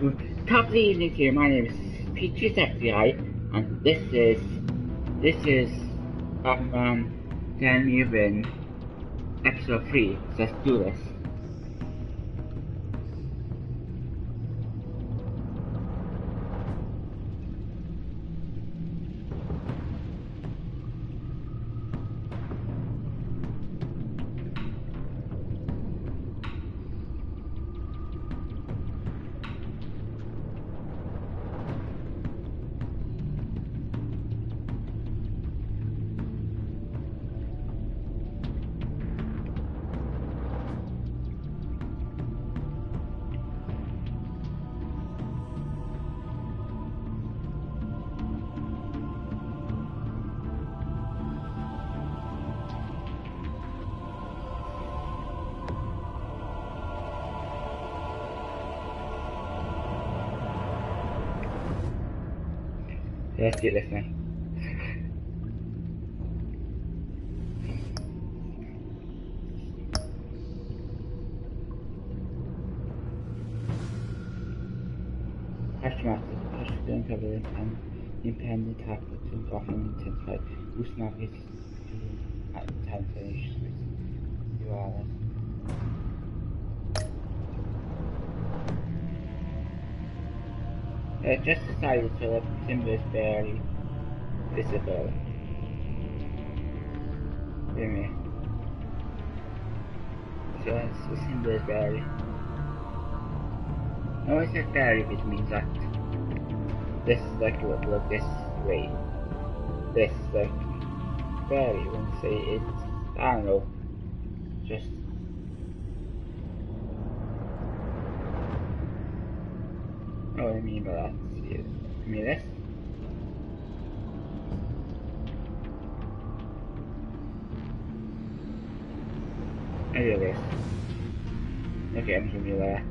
Top of the evening to you. My name is Peaches FBI, and this is Dan Muven, episode 3. Let's do this. Let's do this now. Hashmaster, Hashmaster covered and independent attack between Gotham intensified. Who's not his time finish with you are just decided so that the symbol is barely visible. Wait a minute. So the symbol is barely. No, it says barely, which means that this is like look this way. This like barely won't say it's, I don't know, just. Oh, what I mean by that? I mean this. I do this. Okay, I'm gonna do that.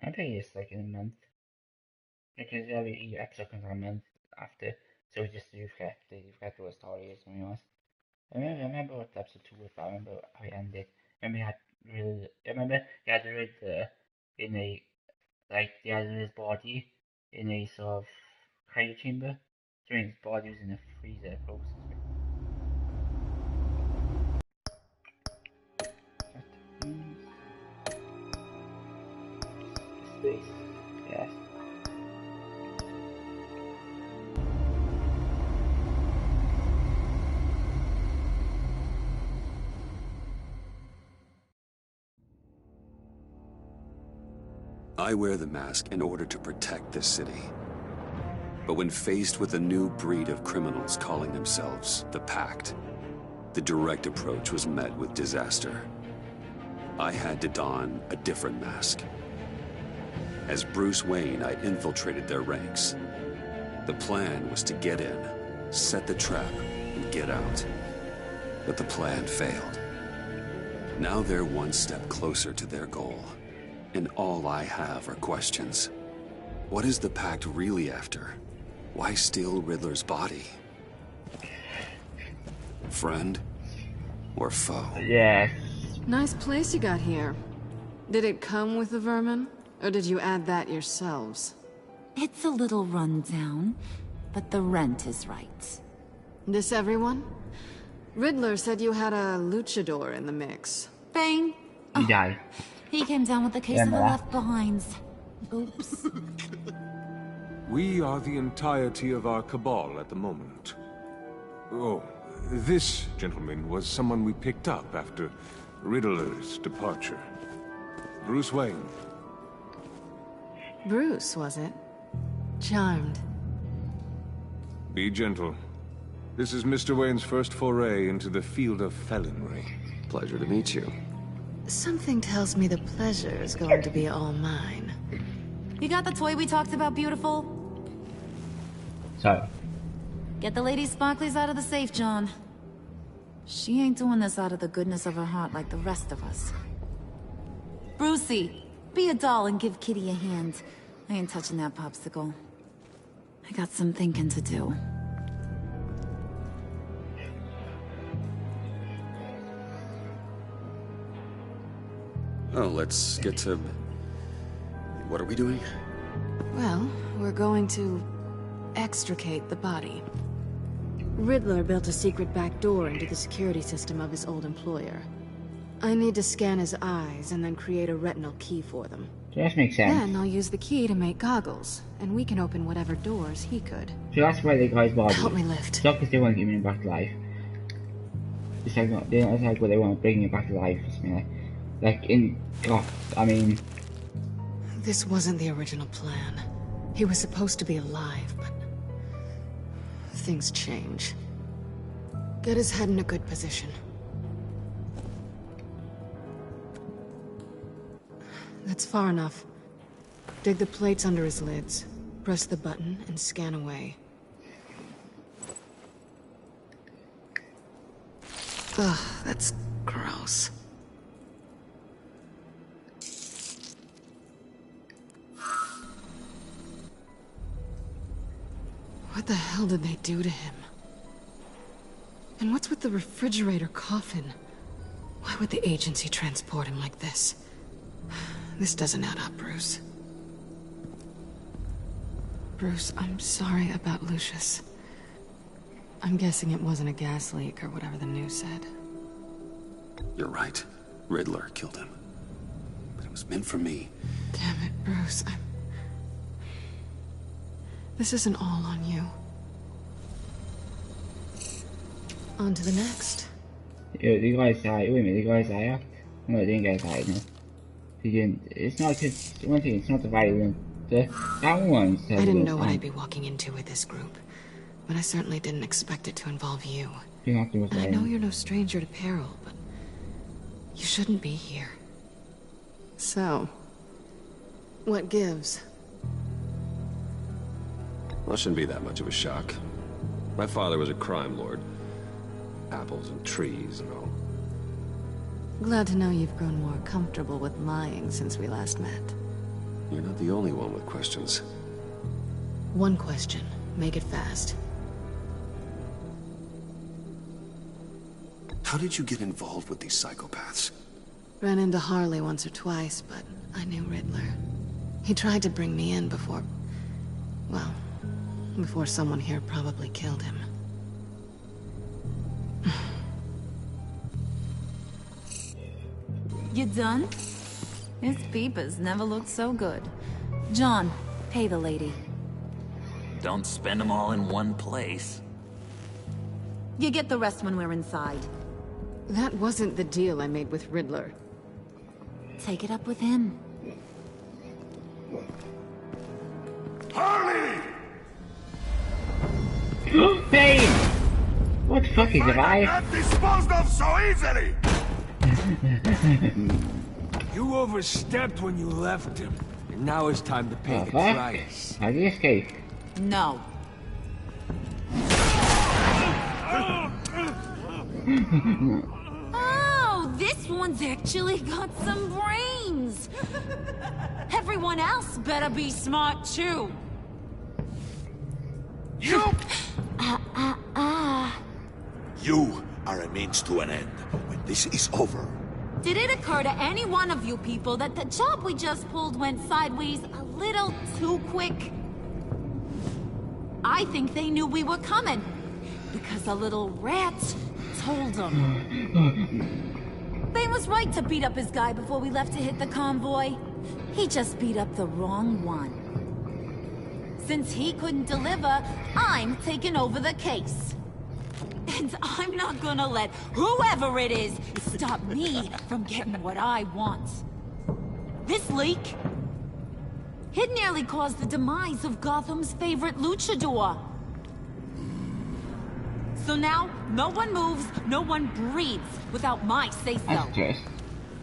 I think it's like in a month. Because every episode comes a month after, so just refresh the story or something else. I remember what episode 2 was, but I remember how it ended. I remember he had Riddler in a, like, he had his body in a sort of cryo chamber. So his body was in a freezer process. Space, yes. I wear the mask in order to protect this city. But when faced with a new breed of criminals calling themselves the Pact, the direct approach was met with disaster. I had to don a different mask. As Bruce Wayne, I infiltrated their ranks. The plan was to get in, set the trap, and get out. But the plan failed. Now they're one step closer to their goal. And all I have are questions. What is the Pact really after? Why steal Riddler's body? Friend or foe? Yes. Nice place you got here. Did it come with the vermin? Or did you add that yourselves? It's a little run down, but the rent is right. This everyone? Riddler said you had a luchador in the mix. Bane. He died. He came down with the case of the left behinds. Oops. We are the entirety of our cabal at the moment. Oh, this gentleman was someone we picked up after Riddler's departure. Bruce Wayne. Bruce, was it? Charmed. Be gentle. This is Mr. Wayne's first foray into the field of felonry. Pleasure to meet you. Something tells me the pleasure is going to be all mine. You got the toy we talked about, beautiful? Sorry. Get the lady sparklies out of the safe, John. She ain't doing this out of the goodness of her heart like the rest of us. Brucey, be a doll and give Kitty a hand. I ain't touching that popsicle. I got some thinking to do. Oh, let's get to... What are we doing? Well, we're going to extricate the body. Riddler built a secret back door into the security system of his old employer. I need to scan his eyes and then create a retinal key for them. So that makes sense. Then I'll use the key to make goggles, and we can open whatever doors he could. So that's why the guy's body. Help me lift. It's not because they want to give him back to life. It's like, it's like what they want to bring him back to life or something like in... Oh, I mean... This wasn't the original plan. He was supposed to be alive, but... things change. Get his head in a good position. That's far enough. Dig the plates under his lids. Press the button and scan away. Ugh, that's gross. What the hell did they do to him? And what's with the refrigerator coffin? Why would the agency transport him like this? This doesn't add up, Bruce. Bruce, I'm sorry about Lucius. I'm guessing it wasn't a gas leak or whatever the news said. You're right. Riddler killed him. But it was meant for me. Damn it, Bruce. This isn't all on you. On to the next. The guy's died. Wait a minute, the guy's died. No, they didn't get died, no. He didn't. It's not because... One thing, it's not the violent. That one said... I didn't know what I'd be walking into with this group. But I certainly didn't expect it to involve you. And I know you're no stranger to peril, but... you shouldn't be here. So... what gives? Well, it shouldn't be that much of a shock. My father was a crime lord. Apples and trees and all. Glad to know you've grown more comfortable with lying since we last met. You're not the only one with questions. One question. Make it fast. How did you get involved with these psychopaths? Ran into Harley once or twice, but I knew Riddler. He tried to bring me in before... well, before someone here probably killed him. You done? His peepers never looked so good. John, pay the lady. Don't spend them all in one place. You get the rest when we're inside. That wasn't the deal I made with Riddler. Take it up with him. Harley! Bane! What the fuck is it, I? Not disposed of so easily! You overstepped when you left him. And now it's time to pay the Fuck? price. How do you escape? No. Oh, this one's actually got some brains. Everyone else better be smart too. You! You are a means to an end. When this is over, Did it occur to any one of you people that the job we just pulled went sideways a little too quick? I think they knew we were coming, because a little rat told them. Bane was right to beat up his guy before we left to hit the convoy. He just beat up the wrong one. Since he couldn't deliver, I'm taking over the case. And I'm not gonna let whoever it is stop me from getting what I want. This leak, it nearly caused the demise of Gotham's favorite luchador. So now, no one moves, no one breathes without my say-so. That's just...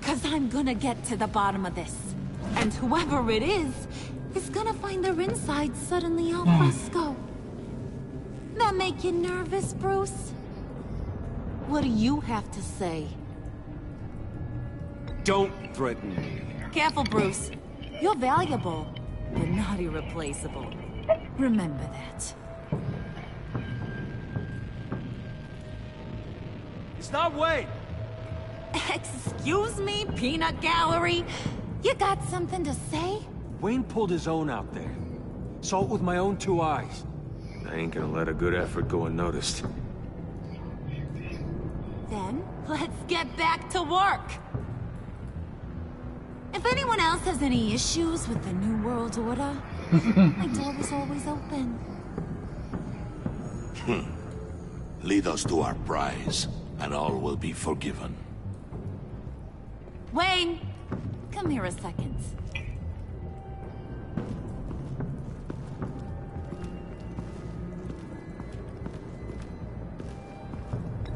Cause I'm gonna get to the bottom of this. And whoever it is gonna find their insides suddenly al fresco. That make you nervous, Bruce? What do you have to say? Don't threaten me. Careful, Bruce. You're valuable, but not irreplaceable. Remember that. It's not Wayne. Excuse me, peanut gallery? You got something to say? Wayne pulled his own out there. Saw it with my own 2 eyes. I ain't gonna let a good effort go unnoticed. Then, let's get back to work. If anyone else has any issues with the New World Order, my door is always open. Lead us to our prize, and all will be forgiven. Wayne, come here a second.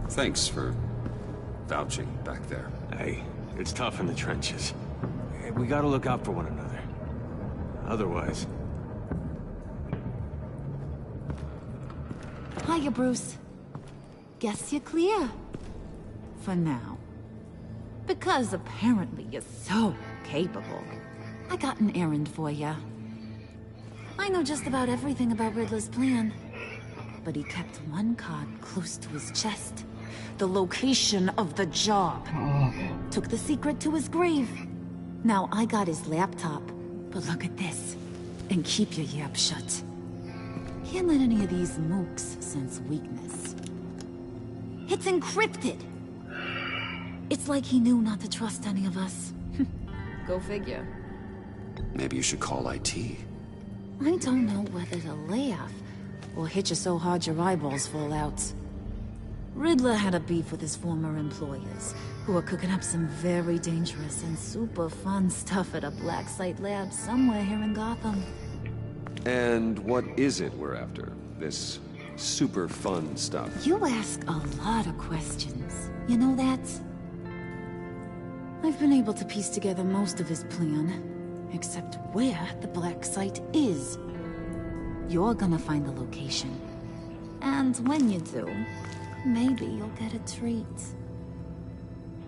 Thanks for vouching back there. Hey, it's tough in the trenches. We gotta look out for one another. Otherwise... Hiya, Bruce. Guess you're clear. For now. Because apparently you're so capable. I got an errand for you. I know just about everything about Riddler's plan. But he kept one card close to his chest. The location of the job. Took the secret to his grave. Now I got his laptop. But look at this. And keep your yap shut. Can't let any of these mooks sense weakness. It's encrypted. It's like he knew not to trust any of us. Go figure. Maybe you should call IT. I don't know whether to laugh or hit you so hard your eyeballs fall out. Riddler had a beef with his former employers, who were cooking up some very dangerous and super fun stuff at a black site lab somewhere here in Gotham. And what is it we're after? This super fun stuff? You ask a lot of questions. You know that? I've been able to piece together most of his plan, except where the black site is. You're gonna find the location. And when you do, maybe you'll get a treat.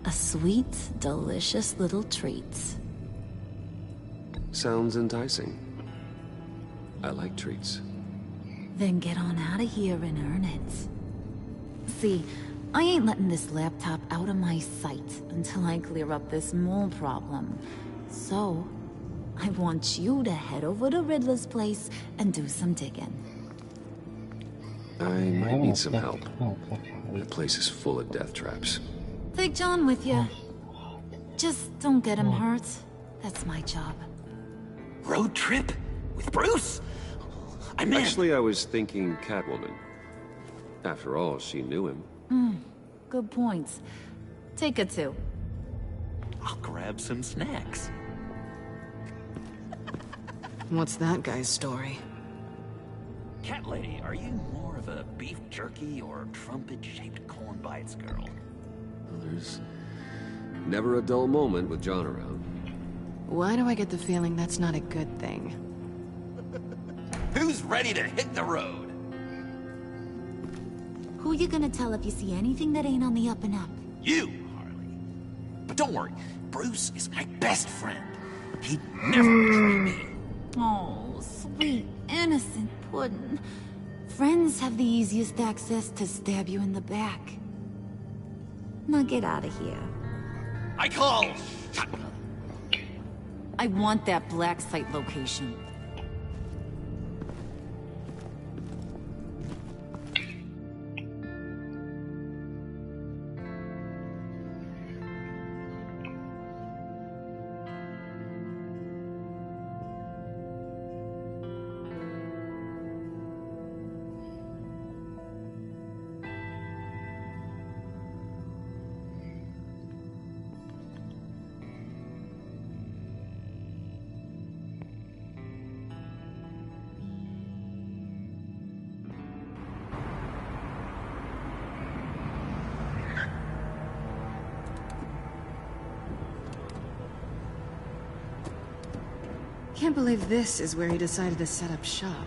A sweet, delicious little treat. Sounds enticing. I like treats. Then get on out of here and earn it. See, I ain't letting this laptop out of my sight until I clear up this mole problem. So, I want you to head over to Riddler's place and do some digging. I might need some help. The place is full of death traps. Take John with you. Just don't get him hurt. That's my job. Road trip? With Bruce? I'm in. Actually, I was thinking Catwoman. After all, she knew him. Good point. Take her too. I'll grab some snacks. What's that guy's story? Cat lady, are you more of a beef jerky or trumpet-shaped corn bites girl? Well, there's never a dull moment with John around. Why do I get the feeling that's not a good thing? Who's ready to hit the road? Who you gonna tell if you see anything that ain't on the up and up? You, Harley. But don't worry, Bruce is my best friend. He'd never betray me. Oh, sweet, innocent puddin'. Friends have the easiest access to stab you in the back. Now get out of here. I call shot. I want that black site location. Can't believe this is where he decided to set up shop.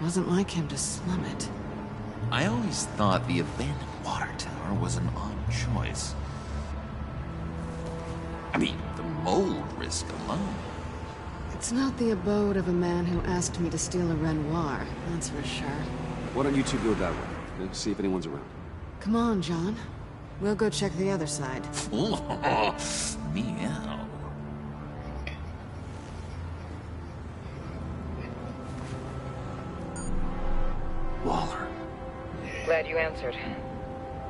Wasn't like him to slum it. I always thought the abandoned water tower was an odd choice. I mean, the mold risk alone. It's not the abode of a man who asked me to steal a Renoir, that's for sure. Why don't you two go that way? See if anyone's around. Come on, John. We'll go check the other side. Meow. Waller. Glad you answered.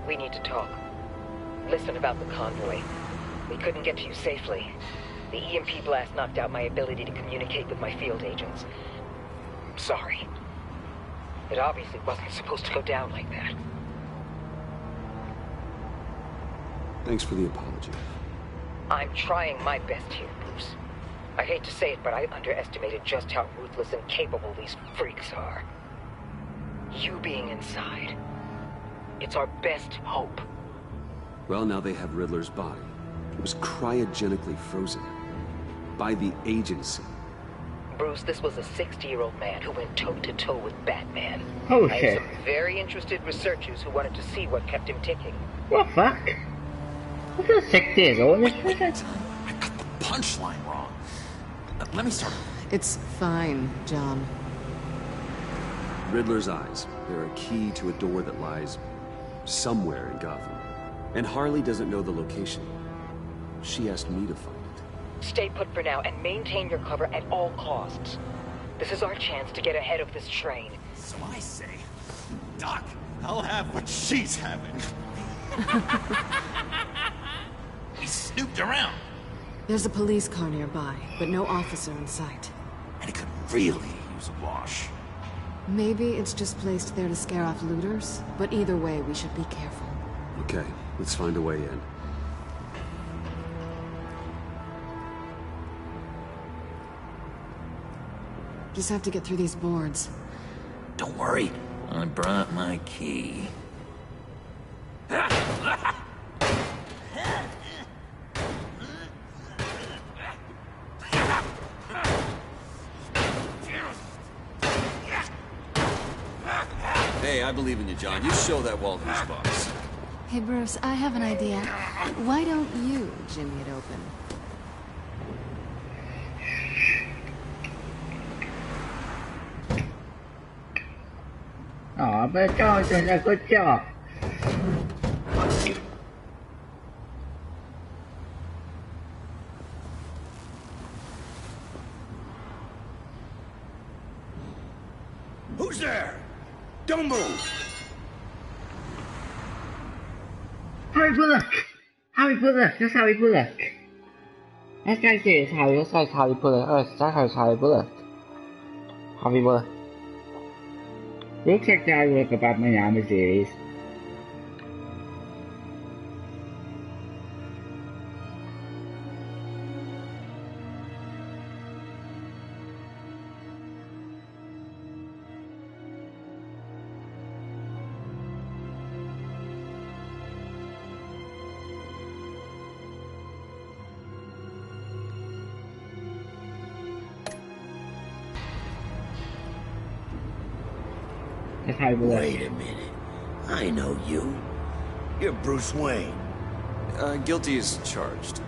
We need to talk. Listen about the convoy. We couldn't get to you safely. The EMP blast knocked out my ability to communicate with my field agents. I'm sorry. It obviously wasn't supposed to go down like that. Thanks for the apology. I'm trying my best here, Bruce. I hate to say it, but I underestimated just how ruthless and capable these freaks are. You being inside, it's our best hope. Well, now they have Riddler's body. It was cryogenically frozen. By the agency. Bruce, this was a 60-year-old man who went toe-to-toe with Batman. Oh, I shit. have some very interested researchers who wanted to see what kept him ticking. What the fuck? Look at 6 years old. Wait, I got the punchline wrong. Let me start. It's fine, John. Riddler's eyes. They're a key to a door that lies somewhere in Gotham. And Harley doesn't know the location. She asked me to find it. Stay put for now and maintain your cover at all costs. This is our chance to get ahead of this train. So I say, Doc, I'll have what she's having. He snooped around. There's a police car nearby, but no officer in sight. And it could really use a wash. Maybe it's just placed there to scare off looters, but either way, we should be careful. Okay, let's find a way in. Just have to get through these boards. Don't worry, I brought my key. Hey, I believe in you, John. You show that wall who's boss. Hey, Bruce, I have an idea. Why don't you jimmy it open? Oh, but John's doing a good job. Who's there? Don't move! Harry Bullock! Harry Bullock! That's Harry Bullock! This guy's here is Harry, this guy's Harry Bullock. Oh, that guy's Harry Bullock. Harry Bullock. Looks like the guy with the Batman Armor series. Wait a minute. I know you. You're Bruce Wayne. Guilty as charged.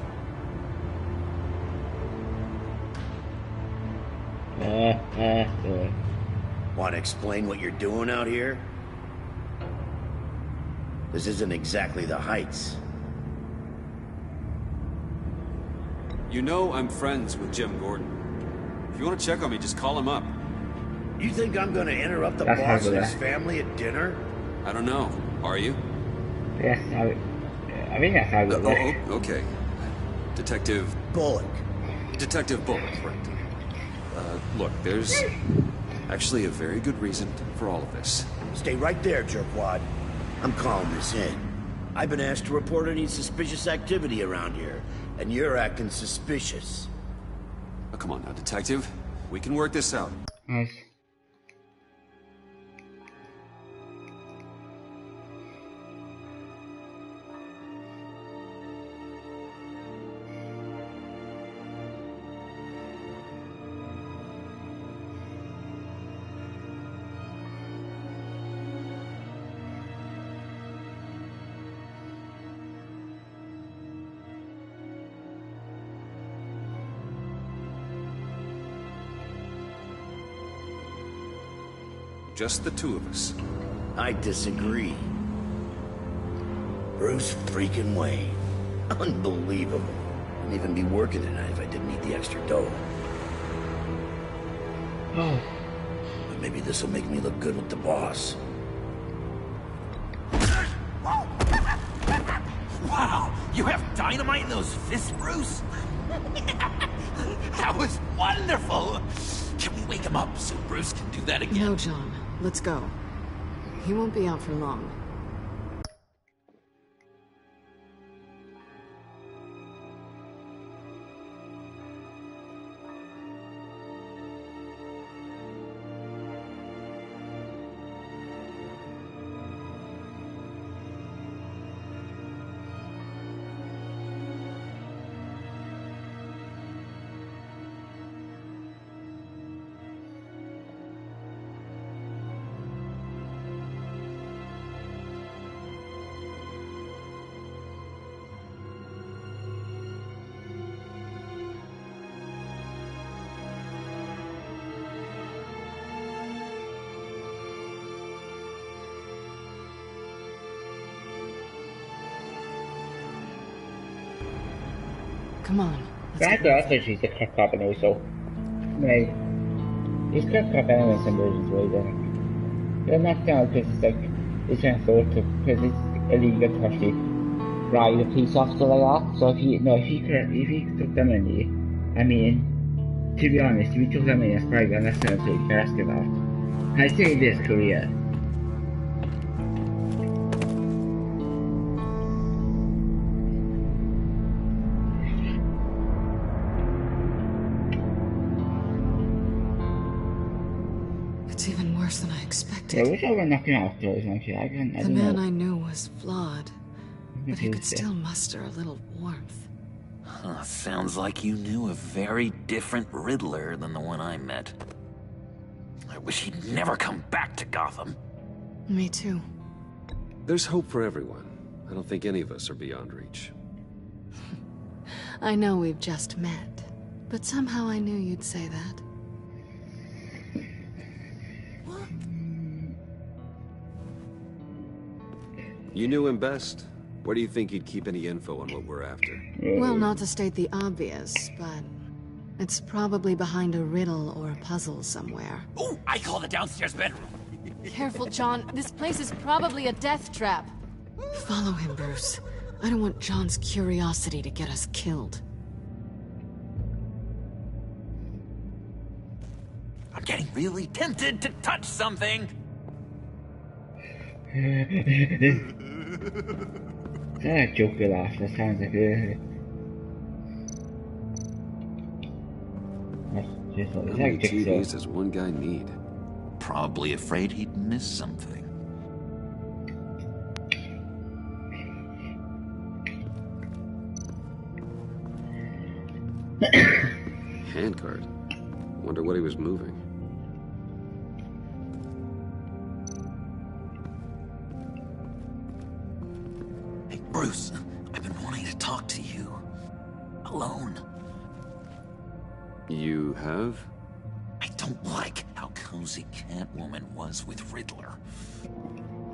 Want to explain what you're doing out here? This isn't exactly the Heights. You know I'm friends with Jim Gordon. If you want to check on me, just call him up. You think I'm gonna interrupt the That's boss and how his family at dinner? I don't know. Are you? Yes, I think that's how it looks. Oh, okay. Detective... Bullock. Detective Bullock, right. Look, there's actually a very good reason for all of this. Stay right there, jerkwad. I'm calling this in. I've been asked to report any suspicious activity around here, and you're acting suspicious. Oh, come on now, Detective. We can work this out. Nice. Just the two of us. I disagree. Bruce freaking Wayne. Unbelievable. Wouldn't even be working tonight if I didn't need the extra dough. Oh. But maybe this will make me look good with the boss. Wow, you have dynamite in those fists, Bruce? That was wonderful! Can we wake him up so Bruce can do that again? No, John. Let's go. He won't be out for long. Come on. That's actually the crack up and also. Like, it's crack up anyway in some versions way then. They're knocked out because it's like, it's not thought to, because it's illegal to actually ride a police officer like that. So if you took them in there, I mean, to be honest, if you took them in, it's probably gonna sound pretty fast of that. I'd say this career. Than I expected. Yeah, I wish I were knocking out clothes actually. I the man I knew was flawed, but he could still muster a little warmth. Huh, sounds like you knew a very different Riddler than the one I met. I wish he'd never come back to Gotham. Me too. There's hope for everyone. I don't think any of us are beyond reach. I know we've just met, but somehow I knew you'd say that. You knew him best. Where do you think he'd keep any info on what we're after? Well, not to state the obvious, but it's probably behind a riddle or a puzzle somewhere. Oh, I call the downstairs bedroom. Careful, John. This place is probably a death trap. Follow him, Bruce. I don't want John's curiosity to get us killed. I'm getting really tempted to touch something. That Joker laugh, that sounds like a... That's just How many TVs does one guy need? Probably afraid he'd miss something. Handcart. Wonder what he was moving. Bruce, I've been wanting to talk to you. Alone. You have? I don't like how cozy Catwoman was with Riddler.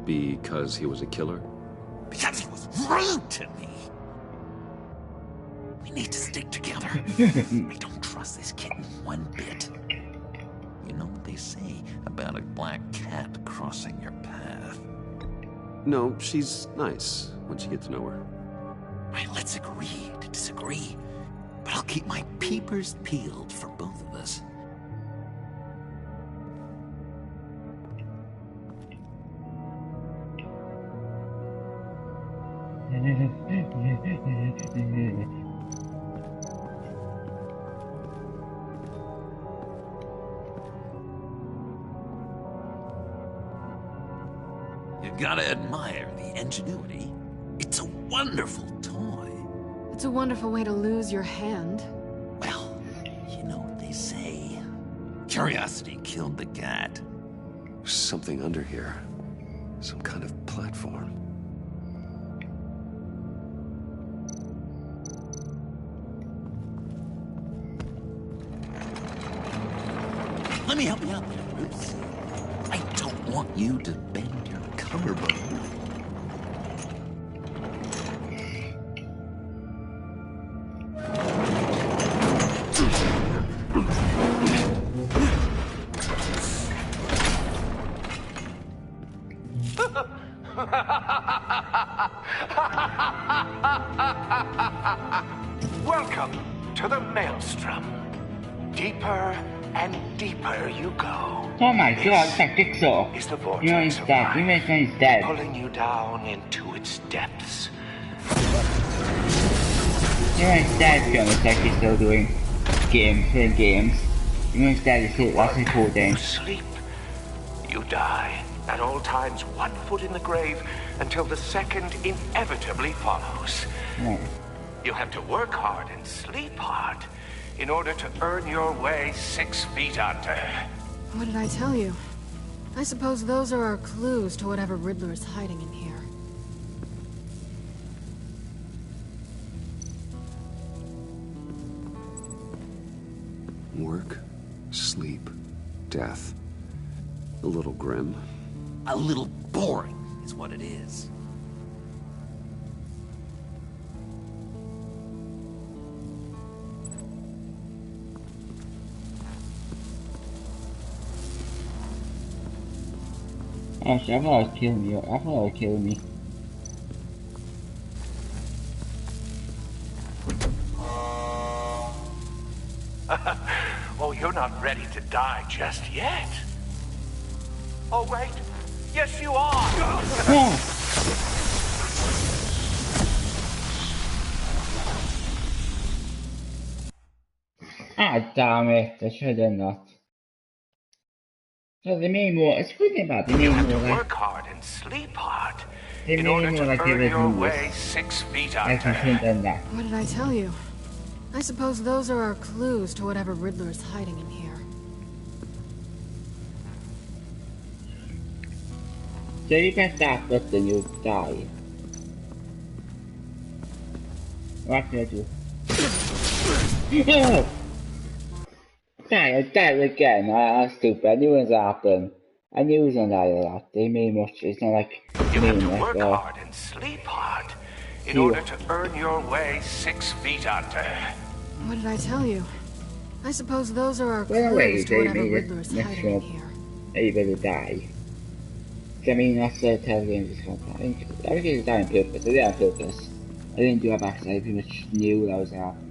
Because he was a killer? Because he was rude to me! We need to stick together. I don't trust this kitten one bit. You know what they say about a black cat crossing your path? No, she's nice. Once you get to know her. Right, let's agree to disagree. But I'll keep my peepers peeled for both of us. You gotta admire the ingenuity. It's a wonderful toy. It's a wonderful way to lose your hand. Well, you know what they say. Curiosity killed the cat. There's something under here. Some kind of platform. Let me help you out there, Bruce. I don't want you to bend your collarbone. Welcome to the Maelstrom. Deeper and deeper you go. Oh my god, it's like Jigsaw. You know he's dead. You mentioned he's dead. Pulling you down into its depths. You know he's dead, John. It's like he's still doing playing games. You know he's dead. That's recording. You sleep. You die. At all times, 1 foot in the grave until the second inevitably follows. Right. You have to work hard and sleep hard in order to earn your way 6 feet under. What did I tell you? I suppose those are our clues to whatever Riddler is hiding in here. Work, sleep, death. A little grim. A little boring is what it is. Actually, I thought it was killing me. I thought it was killing me. Oh, you're not ready to die just yet. Oh, wait. Yes, you are. Ah, damn it. I should have done that. So they made more. It's good about they made more like. Work hard and sleep hard. They made more like they were your way 6 feet under. I should have done that. What did I tell you? I suppose those are our clues to whatever Riddler is hiding in here. So you press that button, you die. What did I do? No! I died again. That's stupid. I knew it was happening. I knew it was gonna die like that. They made much. It's not like you have to work hard and sleep hard in order to earn your way 6 feet under. What did I tell you? I suppose those are our clues to whatever Riddler is hiding in here. You better die. I mean, that's the Telltale games. I think it's done on purpose. I did it on purpose. I didn't do it by accident. I pretty much knew that was happening.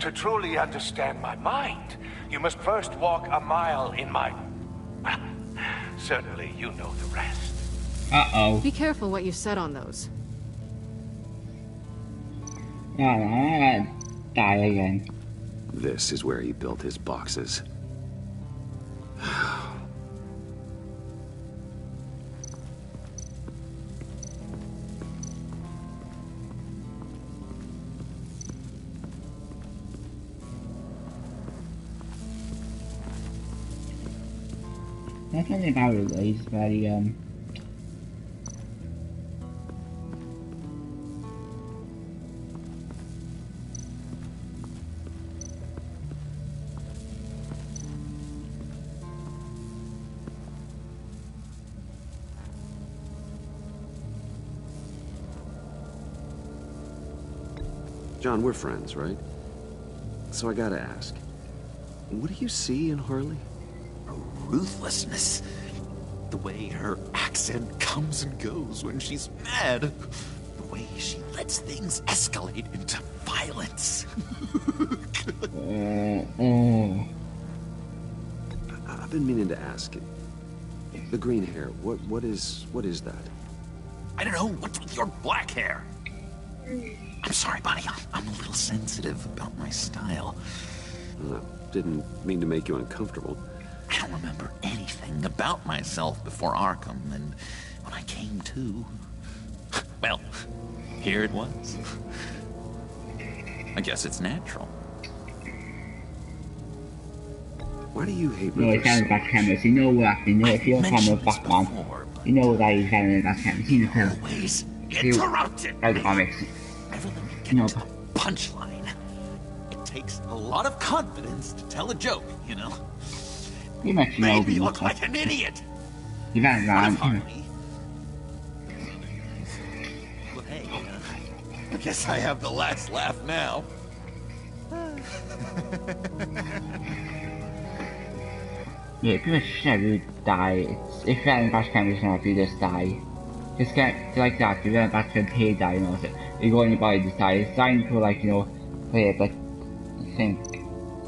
To truly understand my mind, you must first walk a mile in my... Certainly, you know the rest. Be careful what you said on those. No, die again. This is where he built his boxes. That's something about it, he's very, John, we're friends, right? So I gotta ask, what do you see in Harley? A ruthlessness. The way her accent comes and goes when she's mad. The way she lets things escalate into violence. I've been meaning to ask. The green hair, what is that? I don't know, what's with your black hair? I'm sorry, buddy, I'm a little sensitive about my style. Didn't mean to make you uncomfortable. I don't remember anything about myself before Arkham, and when I came to... well, here it was. I guess it's natural. Why do you hate no, it's having back cameras. You know what? You know if you're a camera Batman, you know that he's having back cameras. You know him. Always interrupted. Like comics. Never let me get to the punchline. It takes a lot of confidence to tell a joke, you know. You must know. Maybe look like an idiot. You ran around. Well, hey, I guess I have the last laugh now. Yeah, pretty much never die. If you're in Bash Camp, you just die. Just get like that, you're in Bash Camp, he die, you know, so you go in your body, just die. It's designed to, like, you know, play it, like, I think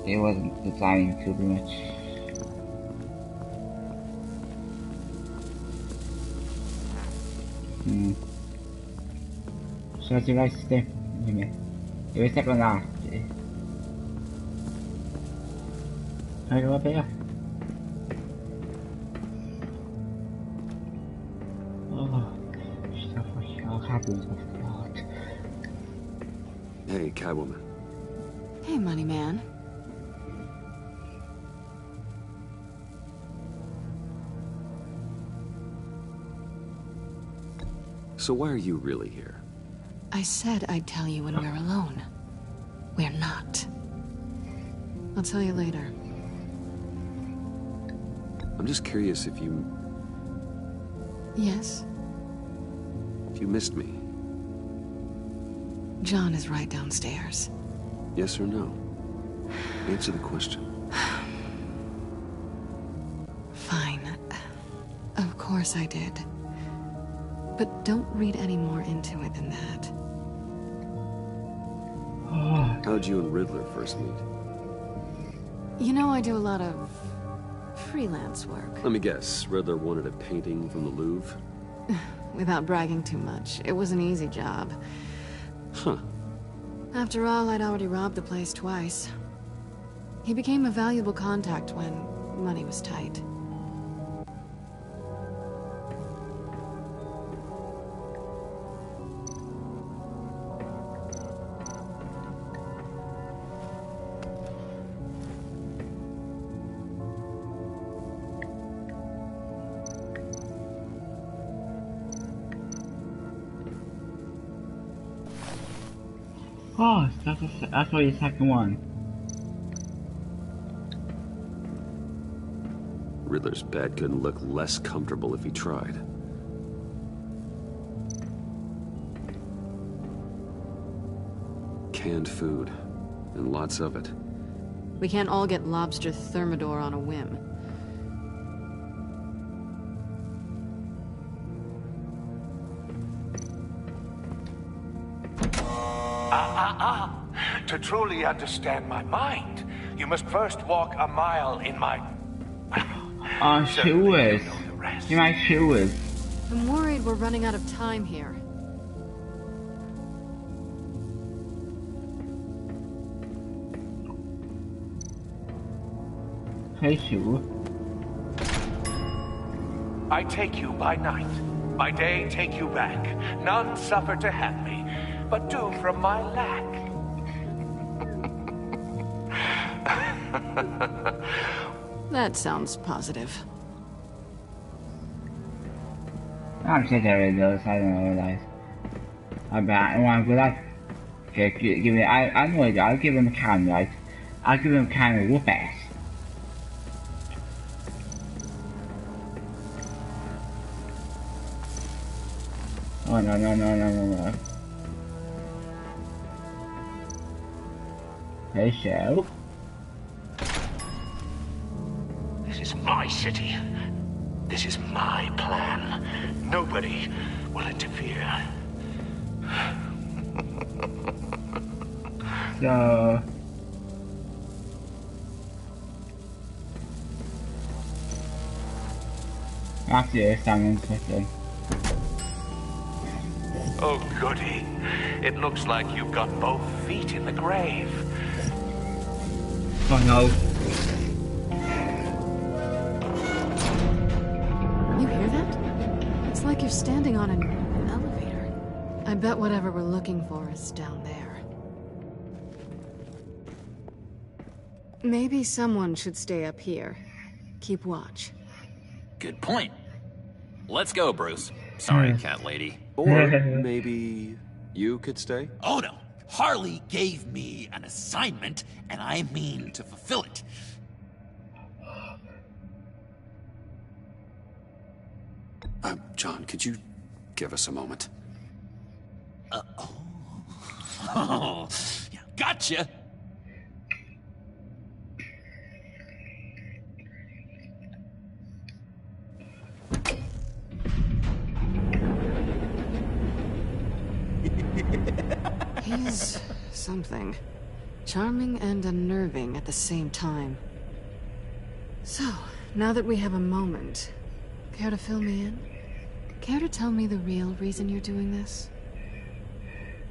it wasn't designed to, pretty much. So that's your right step, you step on that. How do I bear? Hey, Catwoman. Hey, Money Man. So why are you really here? I said I'd tell you when we're alone. We're not. I'll tell you later. I'm just curious if you... Yes? If you missed me. John is right downstairs. Yes or no? Answer the question. Fine. Of course I did. But don't read any more into it than that. How'd you and Riddler first meet? You know, I do a lot of freelance work. Let me guess, Riddler wanted a painting from the Louvre? Without bragging too much, it was an easy job. Huh. After all, I'd already robbed the place twice. He became a valuable contact when money was tight. Oh, that's what the second one. Riddler's bed couldn't look less comfortable if he tried. Canned food, and lots of it. We can't all get lobster thermidor on a whim. To truly understand my mind, you must first walk a mile in my... shoes. You my shoes. I'm worried we're running out of time here. Hey, shoe. I take you by night. By day, take you back. None suffer to have me, but do from my lack. That sounds positive. I'm sick of those, I don't know, guys. I bet I want to go like, okay, give me, I know it, I'll give him a can, right? I'll give him a can of whoop ass. Oh no. Hey, Shell. This is my city. This is my plan. Nobody will interfere. So... Actually, someone's missing. Oh, goody. It looks like you've got both feet in the grave. Oh, no. You hear that? It's like you're standing on an elevator. I bet whatever we're looking for is down there. Maybe someone should stay up here. Keep watch. Good point. Let's go, Bruce. Sorry, cat lady. Or maybe you could stay? Oh no. Harley gave me an assignment, and I mean to fulfill it. John, could you give us a moment? Oh, yeah, gotcha. He's something. Charming and unnerving at the same time. So, now that we have a moment, care to fill me in? Care to tell me the real reason you're doing this?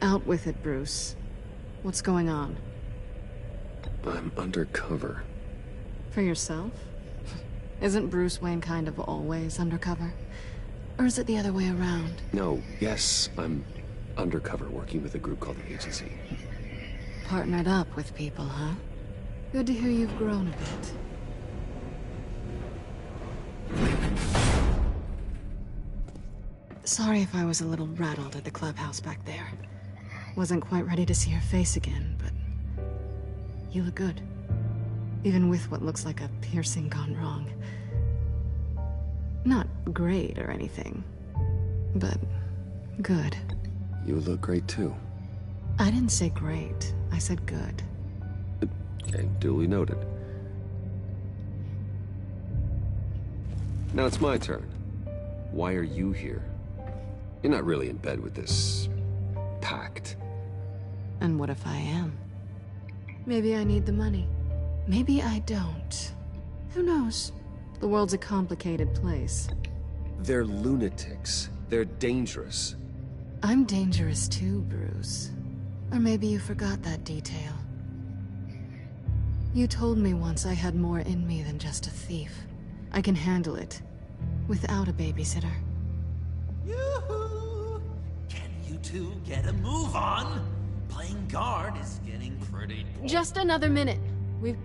Out with it, Bruce. What's going on? I'm undercover. For yourself? Isn't Bruce Wayne kind of always undercover? Or is it the other way around? No, yes, I'm undercover working with a group called the Agency. Partnered up with people, huh? Good to hear you've grown a bit. Sorry if I was a little rattled at the clubhouse back there. Wasn't quite ready to see your face again, but you look good. Even with what looks like a piercing gone wrong. Not great or anything, but good. You look great too. I didn't say great. I said good. Okay, duly noted. Now it's my turn. Why are you here? You're not really in bed with this pact. And what if I am? Maybe I need the money. Maybe I don't. Who knows? The world's a complicated place. They're lunatics. They're dangerous. I'm dangerous too, Bruce. Or maybe you forgot that detail. You told me once I had more in me than just a thief. I can handle it. Without a babysitter. Yoo-hoo! Can you two get a move on? Playing guard is getting pretty boring. Just another minute. We've...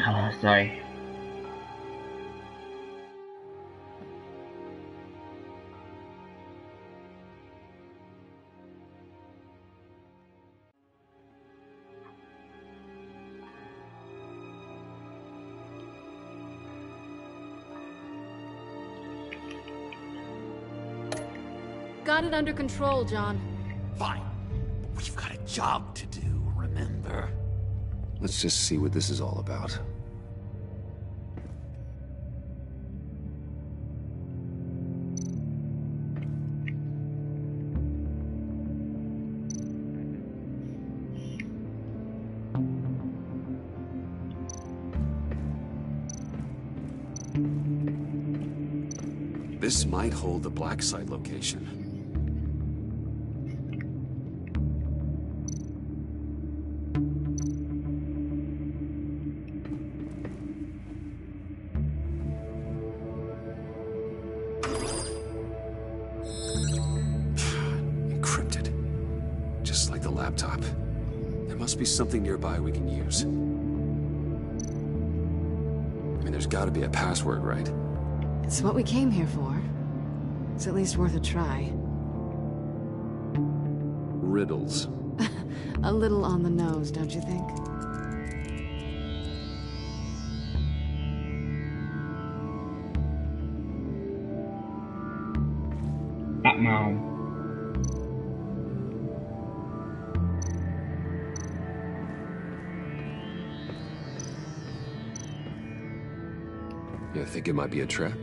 Oh, sorry. Got it under control, John. Fine. We've got a job to do, remember? Let's just see what this is all about. This might hold the black site location. Encrypted. Just like the laptop. There must be something nearby we can use. I mean, there's gotta be a password, right? It's what we came here for. It's at least worth a try. Riddles. A little on the nose, don't you think? Batman. You think it might be a trap?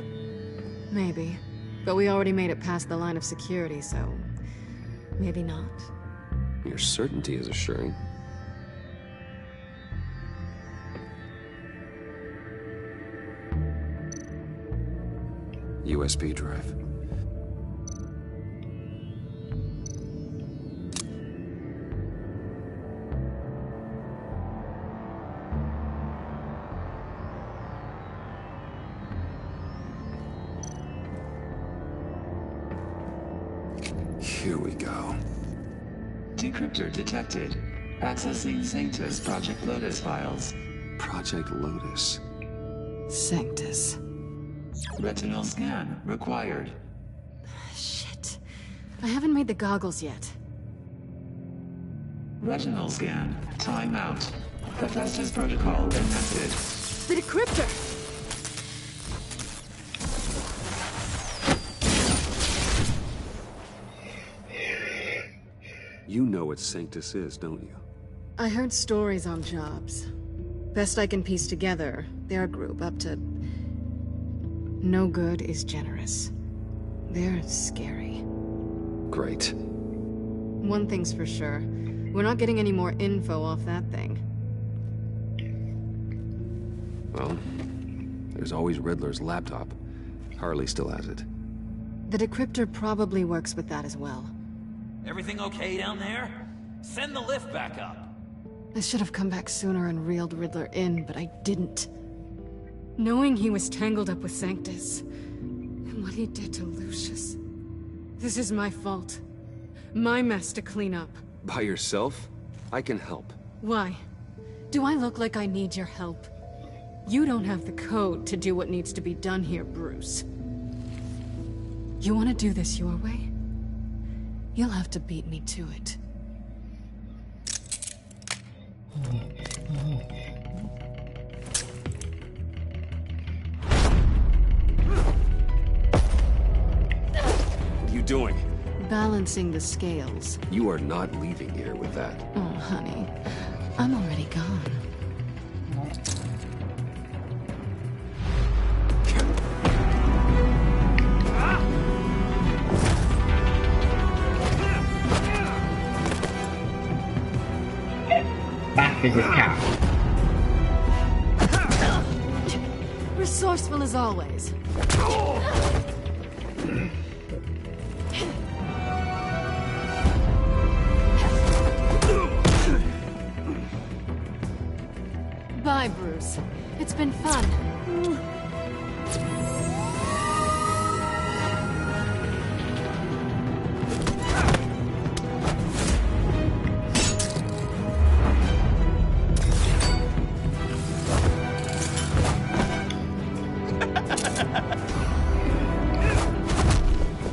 Maybe. But we already made it past the line of security, so... maybe not. Your certainty is assuring. USB drive. Here we go. Decryptor detected. Accessing Sanctus Project Lotus files. Project Lotus? Sanctus. Retinal scan required. Shit. I haven't made the goggles yet. Retinal scan. Timeout. Hephaestus protocol enacted. The decryptor! You know what Sanctus is, don't you? I heard stories on jobs. Best I can piece together, they're a group up to... No good is generous. They're scary. Great. One thing's for sure. We're not getting any more info off that thing. Well, there's always Riddler's laptop. Harley still has it. The decryptor probably works with that as well. Everything okay down there? Send the lift back up. I should have come back sooner and reeled Riddler in, but I didn't. Knowing he was tangled up with Sanctus, and what he did to Lucius. This is my fault. My mess to clean up. By yourself? I can help. Why? Do I look like I need your help? You don't have the code to do what needs to be done here, Bruce. You want to do this your way? You'll have to beat me to it. What are you doing? Balancing the scales. You are not leaving here with that. Oh, honey. I'm already gone. Back is his cat. Resourceful as always. Bye, Bruce. It's been fun.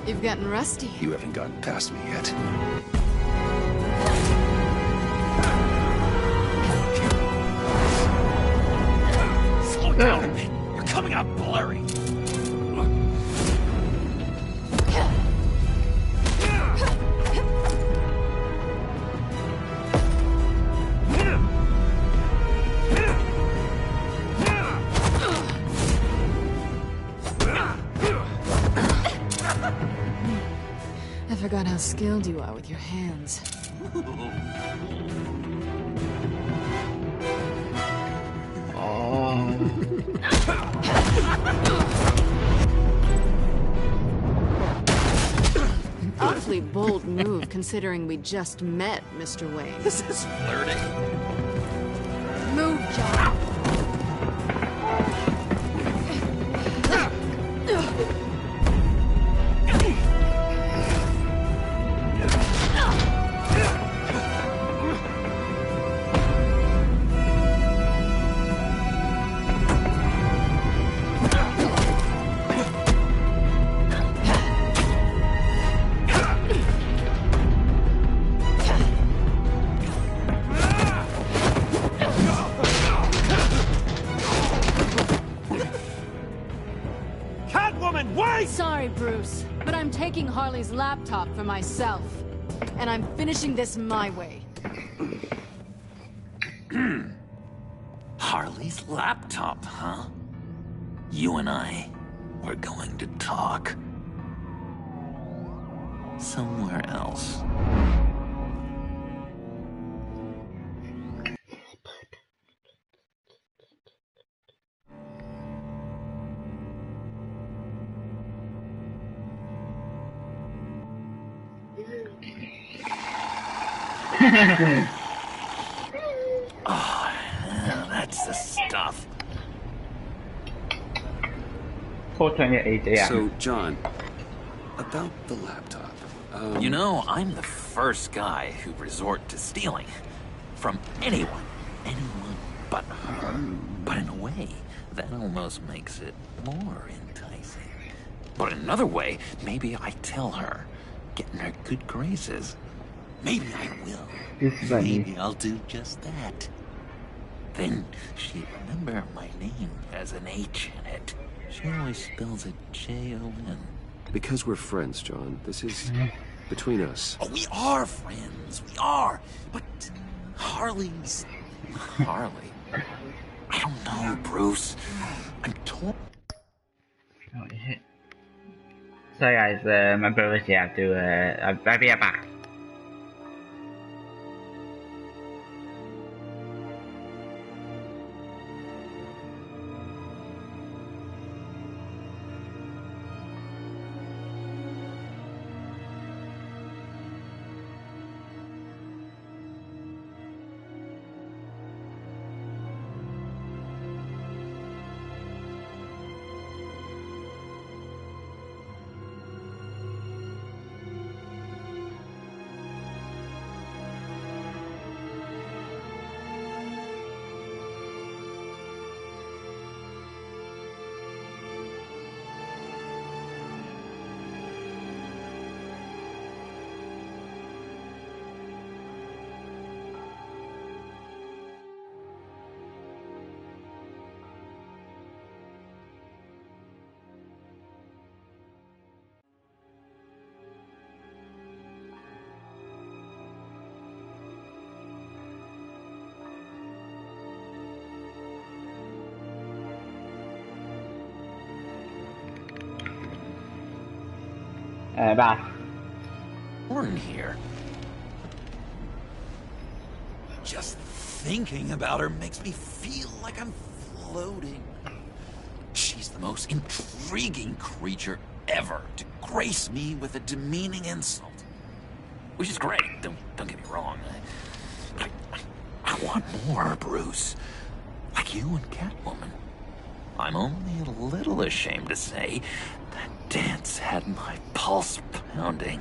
You've gotten rusty. You haven't gotten past me yet. Slow down a bit. You're coming out blurry. I forgot how skilled you are with your hands. An awfully bold move, considering we just met, Mr. Wayne. This is flirting. Move, John. Sorry, Bruce, but I'm taking Harley's laptop for myself. And I'm finishing this my way. Harley's laptop, huh? You and I, we're going to talk. Somewhere else. Oh, that's the stuff. So, John, about the laptop. You know, I'm the first guy who'd resort to stealing. From anyone but her. But in a way, that almost makes it more enticing. But in another way, maybe I tell her, get in her good graces. Maybe I will. Maybe I'll do just that. Then she'd remember my name as an H in it. She always spells it J-O-N. Because we're friends, John. This is between us. Oh, we are friends. We are. But Harley's... Harley. I don't know, Bruce. I'm torn. Oh, shit. Sorry guys, my brother's here. I'll be right back. Bye. Born here. Just thinking about her makes me feel like I'm floating. She's the most intriguing creature ever to grace me with a demeaning insult. Which is great, don't get me wrong. I want more, Bruce. Like you and Catwoman. I'm only a little ashamed to say that dance had my pulse pounding.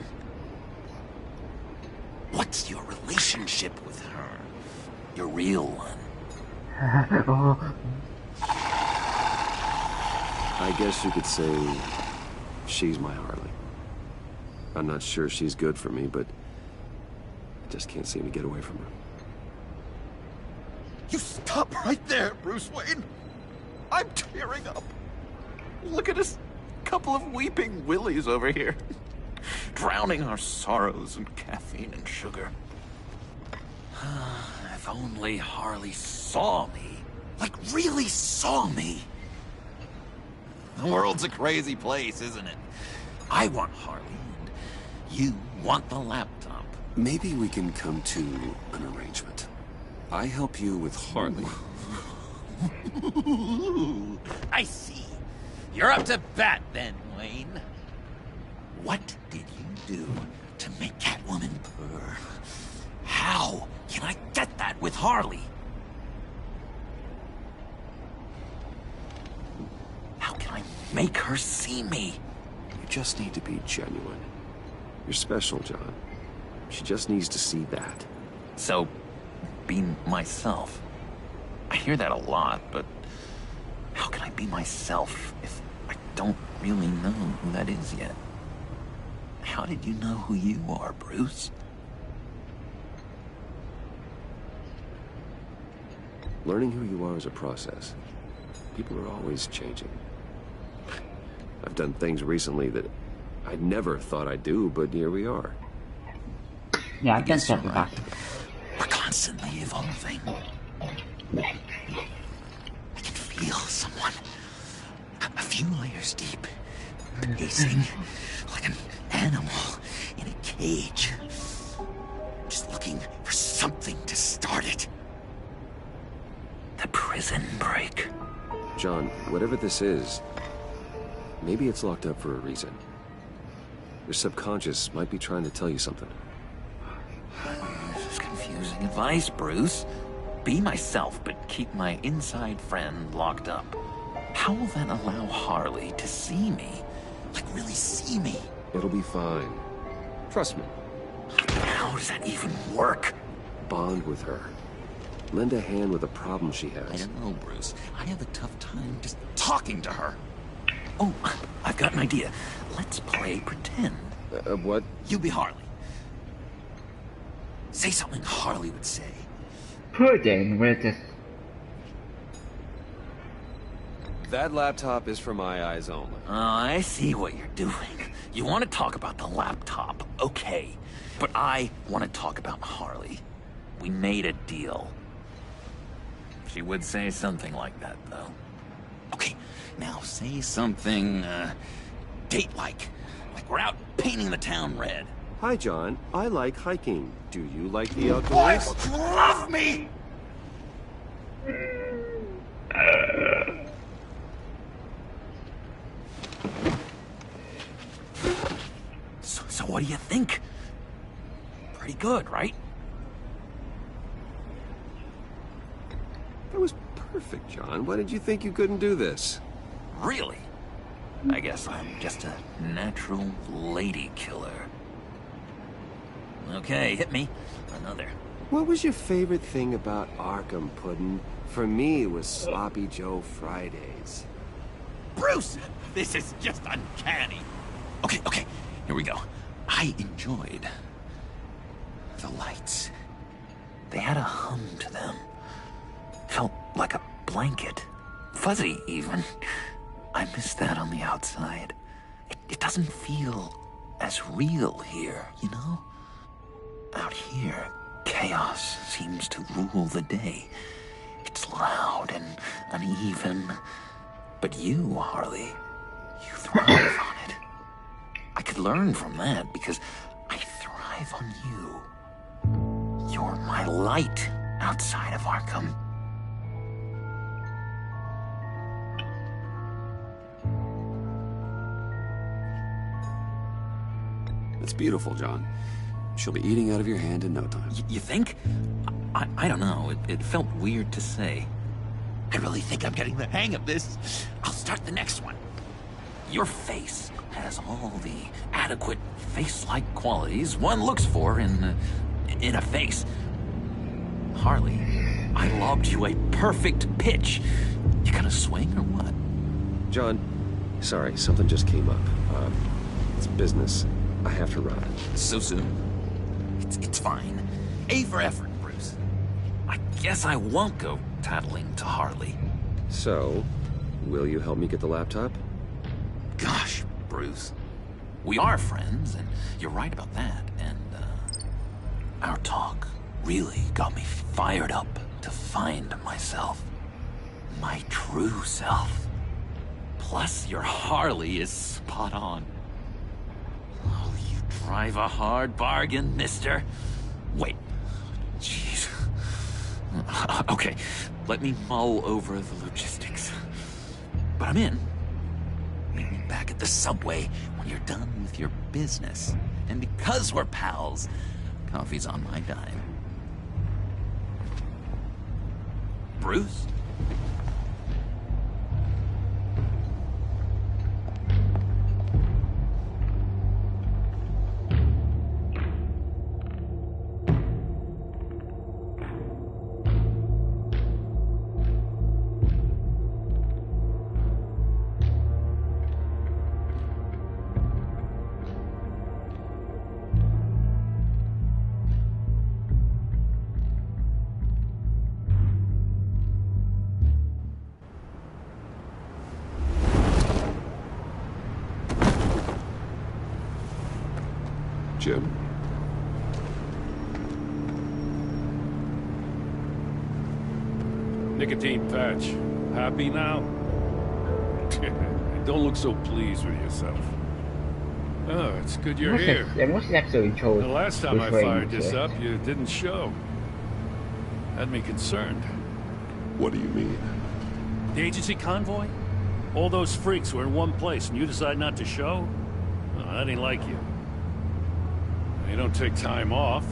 What's your relationship with her? Your real one? I guess you could say she's my Harley. I'm not sure she's good for me, but I just can't seem to get away from her. You stop right there, Bruce Wayne! I'm tearing up. Look at us, couple of weeping willies over here. Drowning our sorrows in caffeine and sugar. If only Harley saw me. Like, really saw me. The world's a crazy place, isn't it? I want Harley, and you want the laptop. Maybe we can come to an arrangement. I help you with Harley. I see. You're up to bat then, Wayne. What did you do to make Catwoman purr? How can I get that with Harley? How can I make her see me? You just need to be genuine. You're special, John. She just needs to see that. So, be myself. I hear that a lot, but how can I be myself if I don't really know who that is yet? How did you know who you are, Bruce? Learning who you are is a process. People are always changing. I've done things recently that I never thought I'd do, but here we are. Yeah, I guess you're right. We're constantly evolving. I can feel someone a few layers deep, pacing like an animal in a cage, just looking for something to start it. The prison break. John, whatever this is, maybe it's locked up for a reason. Your subconscious might be trying to tell you something. This is confusing advice, Bruce. Be myself, but keep my inside friend locked up. How will that allow Harley to see me? Like, really see me? It'll be fine. Trust me. How does that even work? Bond with her. Lend a hand with a problem she has. I don't know, Bruce. I have a tough time just talking to her. Oh, I've got an idea. Let's play pretend. What? You be Harley. Say something Harley would say. Pudding with this. That laptop is for my eyes only. I see what you're doing. You want to talk about the laptop, okay. But I want to talk about Harley. We made a deal. She would say something like that, though. Okay, now say something, date-like. Like we're out painting the town red. Hi, John. I like hiking. Do you like the outdoors? Boys, love me! So what do you think? Pretty good, right? That was perfect, John. Why did you think you couldn't do this? Really? I guess I'm just a natural lady killer. Okay, hit me. Another. What was your favorite thing about Arkham, Puddin'? For me, it was Sloppy Joe Fridays. Bruce! This is just uncanny. Okay, here we go. I enjoyed the lights. They had a hum to them. Felt like a blanket. Fuzzy, even. I miss that on the outside. It doesn't feel as real here, you know? Out here, chaos seems to rule the day. It's loud and uneven. But you, Harley, you thrive on it. I could learn from that because I thrive on you. You're my light outside of Arkham. It's beautiful, John. She'll be eating out of your hand in no time. You think? I don't know. It felt weird to say. I really think I'm getting the hang of this. I'll start the next one. Your face has all the adequate face-like qualities one looks for in a face. Harley, I lobbed you a perfect pitch. You gonna swing or what? John, sorry, something just came up. It's business. I have to run. So soon? It's fine. A for effort, Bruce. I guess I won't go tattling to Harley. So, will you help me get the laptop? Gosh, Bruce. We are friends, and you're right about that. And, our talk really got me fired up to find myself. My true self. Plus, your Harley is spot on. Oh, you drive a hard bargain, mister. Wait. Jeez. Okay, let me mull over the logistics. But I'm in. Meet me back at the subway when you're done with your business. And because we're pals, coffee's on my dime. Bruce? Jim? Nicotine patch. Happy now? Don't look so pleased with yourself. Oh, it's good you're here. The last time I fired this up, you didn't show. Had me concerned. What do you mean? The agency convoy? All those freaks were in one place and you decide not to show? Oh, that ain't like you. You don't take time off.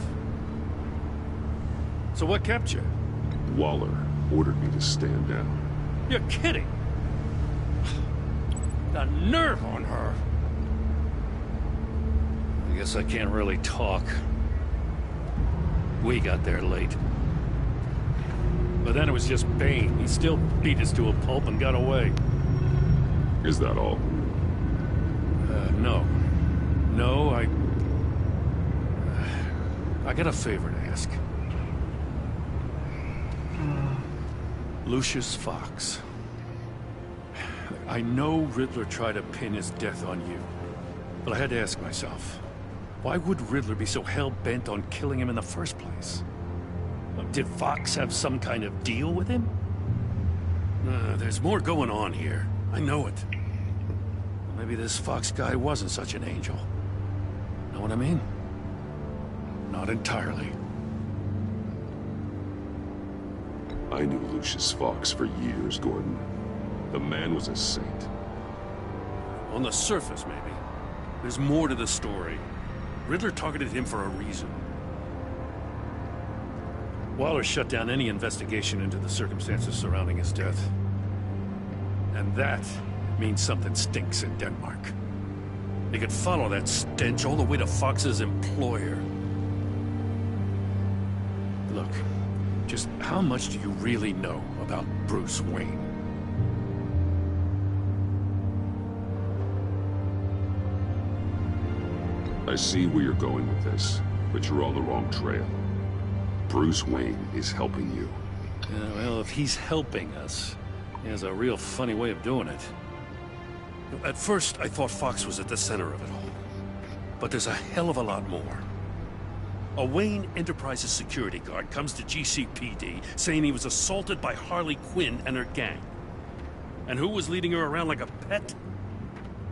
So what kept you? Waller ordered me to stand down. You're kidding. The nerve on her. guess I can't really talk. We got there late. But then it was just Bane. He still beat us to a pulp and got away. Is that all? No. No, I got a favor to ask. Lucius Fox. I know Riddler tried to pin his death on you. But I had to ask myself, why would Riddler be so hell-bent on killing him in the first place? Did Fox have some kind of deal with him? There's more going on here. I know it. Maybe this Fox guy wasn't such an angel. Know what I mean? Not entirely. I knew Lucius Fox for years, Gordon. The man was a saint. On the surface, maybe. There's more to the story. Riddler targeted him for a reason. Waller shut down any investigation into the circumstances surrounding his death. And that means something stinks in Denmark. They could follow that stench all the way to Fox's employer. Look, just how much do you really know about Bruce Wayne? I see where you're going with this, but you're on the wrong trail. Bruce Wayne is helping you. Yeah, well, if he's helping us, he has a real funny way of doing it. At first, I thought Fox was at the center of it all. But there's a hell of a lot more. A Wayne Enterprises security guard comes to GCPD saying he was assaulted by Harley Quinn and her gang. And who was leading her around like a pet?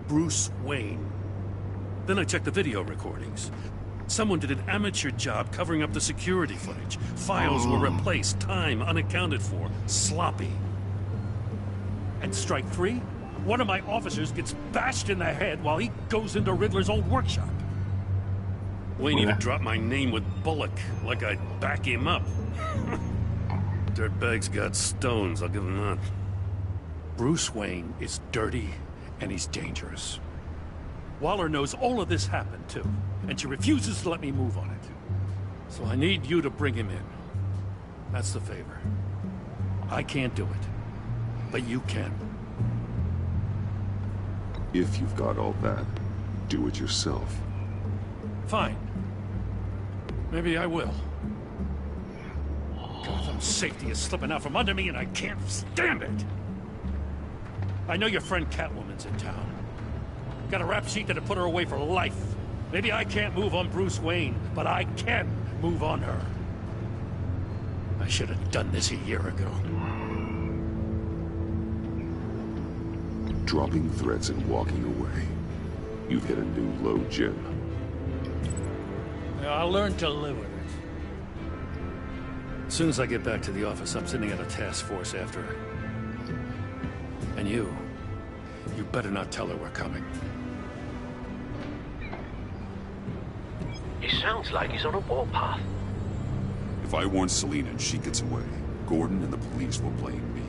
Bruce Wayne. Then I checked the video recordings. Someone did an amateur job covering up the security footage. Files were replaced, time unaccounted for, sloppy. And strike three? One of my officers gets bashed in the head while he goes into Riddler's old workshop. Wayne even dropped my name with Bullock, like I'd back him up. Dirtbag's got stones, I'll give him that. Bruce Wayne is dirty, and he's dangerous. Waller knows all of this happened, too, and she refuses to let me move on it. So I need you to bring him in. That's the favor. I can't do it, but you can. If you've got all that, do it yourself. Fine. Maybe I will. Gotham's safety is slipping out from under me and I can't stand it! I know your friend Catwoman's in town. Got a rap sheet that'll put her away for life. Maybe I can't move on Bruce Wayne, but I can move on her. I should have done this a year ago. Dropping threats and walking away. You've hit a new low, Jim. I'll learn to live with it. As soon as I get back to the office, I'm sending out a task force after her. And you better not tell her we're coming. He sounds like he's on a warpath. If I warn Selina and she gets away, Gordon and the police will blame me.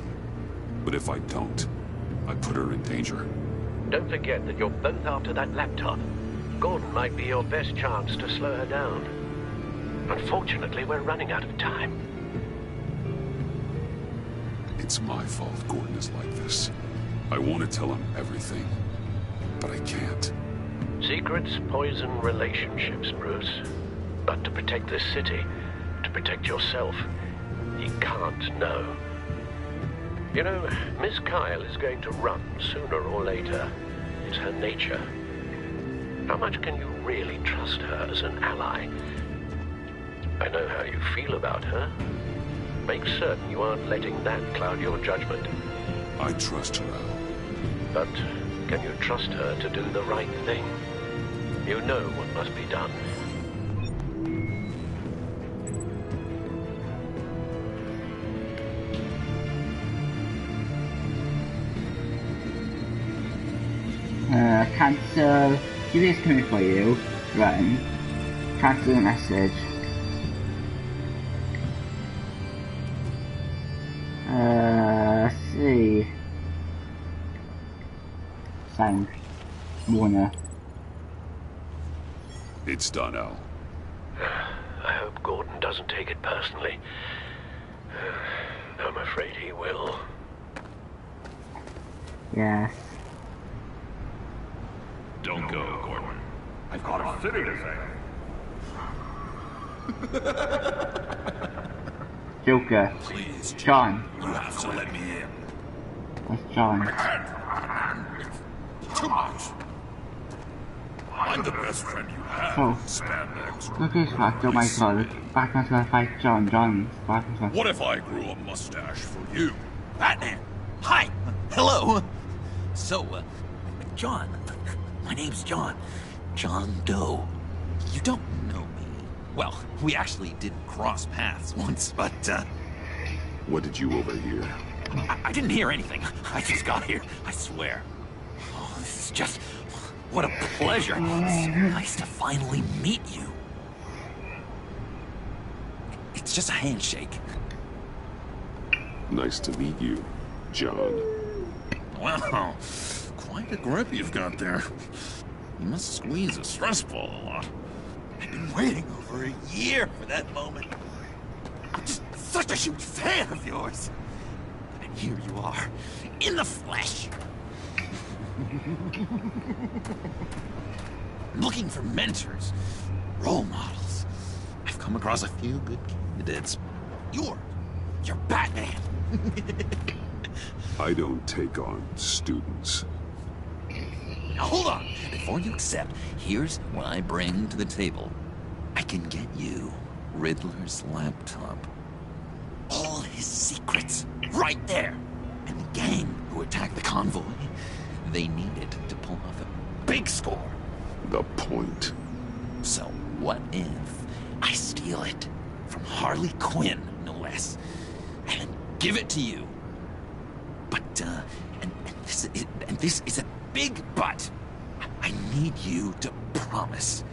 But if I don't, I put her in danger. Don't forget that you're both after that laptop. Gordon might be your best chance to slow her down. Unfortunately, we're running out of time. It's my fault Gordon is like this. I want to tell him everything, but I can't. Secrets poison relationships, Bruce. But to protect this city, to protect yourself, he can't know. You know, Miss Kyle is going to run sooner or later. It's her nature. How much can you really trust her as an ally? I know how you feel about her. Make certain you aren't letting that cloud your judgment. I trust her, Al. But can you trust her to do the right thing? You know what must be done. Cancel. Julia's coming for you. Right. Cancel the message. Let's see. Sign. Warner. It's done, Al. I hope Gordon doesn't take it personally. I'm afraid he will. Yes. Don't go, Gordon. I've got a city to say. Joker. Please, John. You have to let me in. That's John. Too much. I'm the best friend you have, Oh. Spandex. Look at this fact, oh my god. Batman's gonna fight John. Batman's gonna... What if I grew a mustache for you? Batman! Hi! Hello! So, John. My name's John. John Doe. You don't know me. Well, we actually did cross paths once, but, What did you overhear? I didn't hear anything. I just got here, I swear. Oh, this is just... What a pleasure. It's so nice to finally meet you. It's just a handshake. Nice to meet you, John. Wow, quite a grip you've got there. You must squeeze a stress ball a lot. I've been waiting over a year for that moment. I'm just such a huge fan of yours. And here you are, in the flesh. I'm looking for mentors, role models. I've come across a few good candidates. You're Batman. I don't take on students. Now hold on. Before you accept, here's what I bring to the table. I can get you Riddler's laptop. All his secrets, right there. And the gang who attacked the convoy, they need it to pull off a big score. The point. So what if I steal it from Harley Quinn, no less, and then give it to you? But, and this is a big but. I need you to promise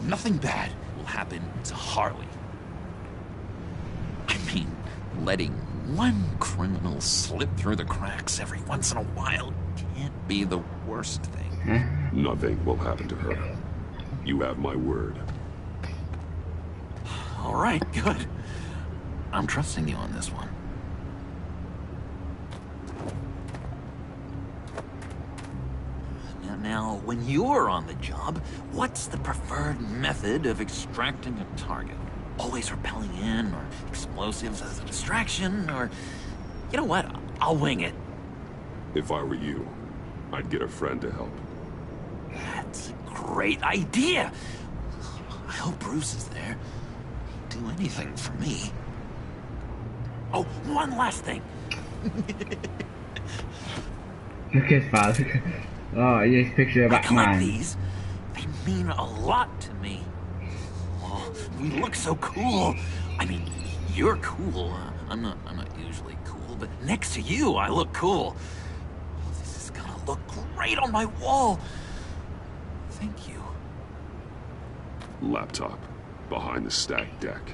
nothing bad will happen to Harley. I mean, letting one criminal slip through the cracks every once in a while can't be the worst thing. Nothing will happen to her. You have my word. All right, good. I'm trusting you on this one. Now, when you're on the job, what's the preferred method of extracting a target? Always rappelling in, or explosives as a distraction, or... You know what? I'll wing it. If I were you, I'd get a friend to help. That's a great idea! I hope Bruce is there. He'd do anything for me. Oh, one last thing. Look at Father. Oh, this picture of Batman. These, they mean a lot to me. Oh, we look so cool. I mean, you're cool. I'm not usually cool, but next to you, I look cool. Oh, this is gonna look great on my wall. Thank you. Laptop. Behind the stacked deck.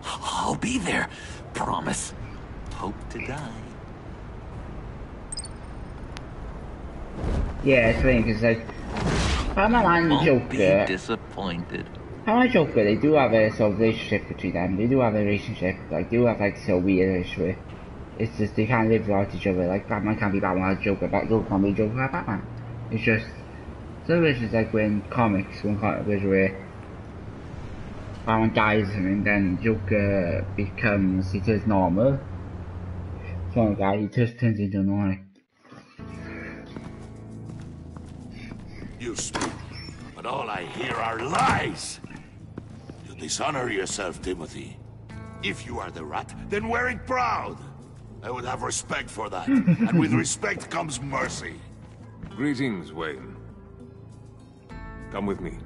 I'll be there. Promise. Hope to die. Yeah, it's funny because like Batman and Joker. Be disappointed. Batman and Joker, they do have a sort of relationship between them. They do have a relationship. Like they do have like so weird issue. It's just they can't live without each other. Like Batman can't be Batman without Joker. Joker can't be Joker without Batman. It's just so it's just like when comics, where Batman dies and then Joker becomes he turns normal. So guy he just turns into normal. You speak, but all I hear are lies. You dishonor yourself, Timothy. If you are the Rat, then wear it proud. I would have respect for that. And with respect comes mercy. Greetings, Wayne. Come with me.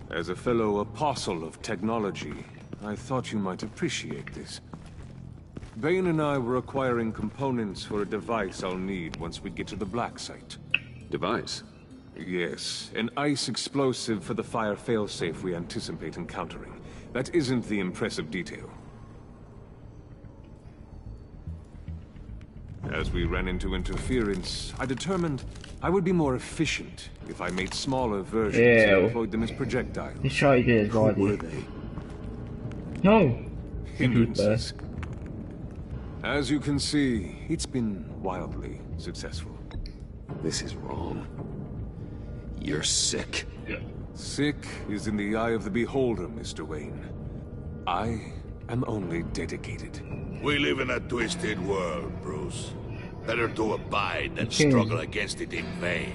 As a fellow apostle of technology, I thought you might appreciate this. Bane and I were acquiring components for a device I'll need once we get to the Black Site. Device? Yes, an ice explosive for the fire failsafe we anticipate encountering. That isn't the impressive detail. As we ran into interference, I determined I would be more efficient if I made smaller versions and deployed them as projectiles. He shot you his body. Who were they? No! Hindrances. As you can see, it's been wildly successful. This is wrong. You're sick. Sick is in the eye of the beholder, Mr. Wayne. I am only dedicated. We live in a twisted world, Bruce. Better to abide than struggle against it in vain.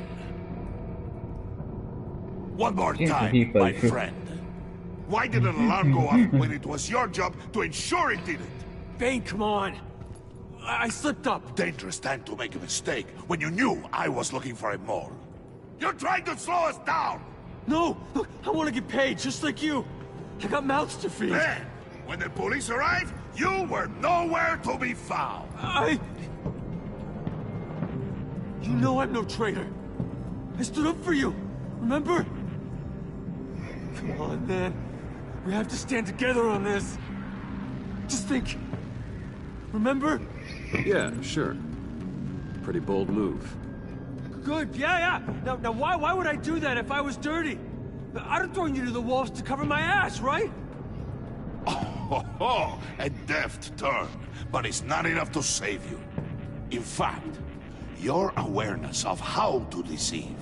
One more time, my friend. Why did an alarm go off when it was your job to ensure it didn't? Bane, come on. I slipped up. Dangerous time to make a mistake when you knew I was looking for a mole. You're trying to slow us down! No! Look, I want to get paid, just like you. I got mouths to feed. Then, when the police arrived, you were nowhere to be found. You know I'm no traitor. I stood up for you, remember? Come on, man. We have to stand together on this. Just think. Remember? Yeah, sure. Pretty bold move. Good, yeah. Now why would I do that if I was dirty? I'd have thrown you to the wolves to cover my ass, right? Oh, a deft turn, but it's not enough to save you. In fact, your awareness of how to deceive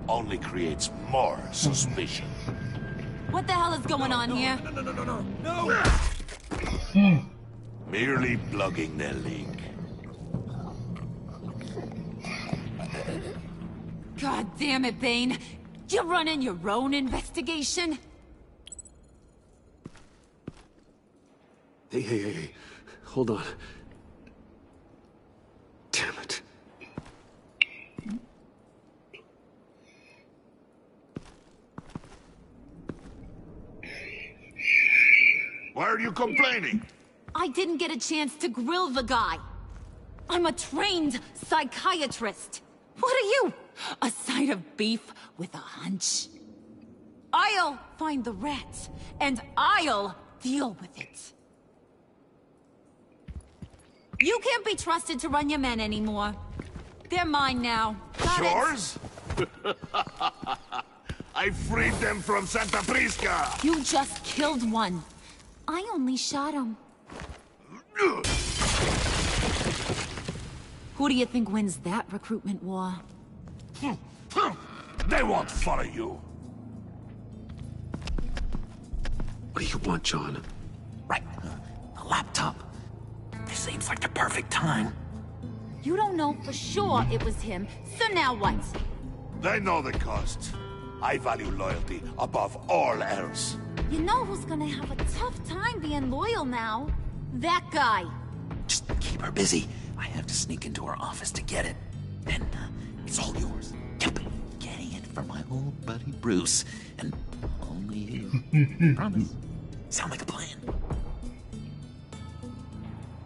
only creates more suspicion. What the hell is going on here? No! Merely plugging the leak. God damn it, Bane. You're running your own investigation? Hey. Hold on. Damn it. Why are you complaining? I didn't get a chance to grill the guy. I'm a trained psychiatrist. What are you? A side of beef with a hunch? I'll find the rats, and I'll deal with it. You can't be trusted to run your men anymore. They're mine now. Got Yours? I freed them from Santa Prisca! You just killed one. I only shot him. Who do you think wins that recruitment war? They won't follow you. What do you want, John? Right. A laptop. This seems like the perfect time. You don't know for sure it was him, so now what? They know the cost. I value loyalty above all else. You know who's gonna have a tough time being loyal now? That guy. Just keep her busy. I have to sneak into her office to get it. Then, it's all yours. Yep. Getting it for my old buddy Bruce. And only you. Promise. Sound like a plan.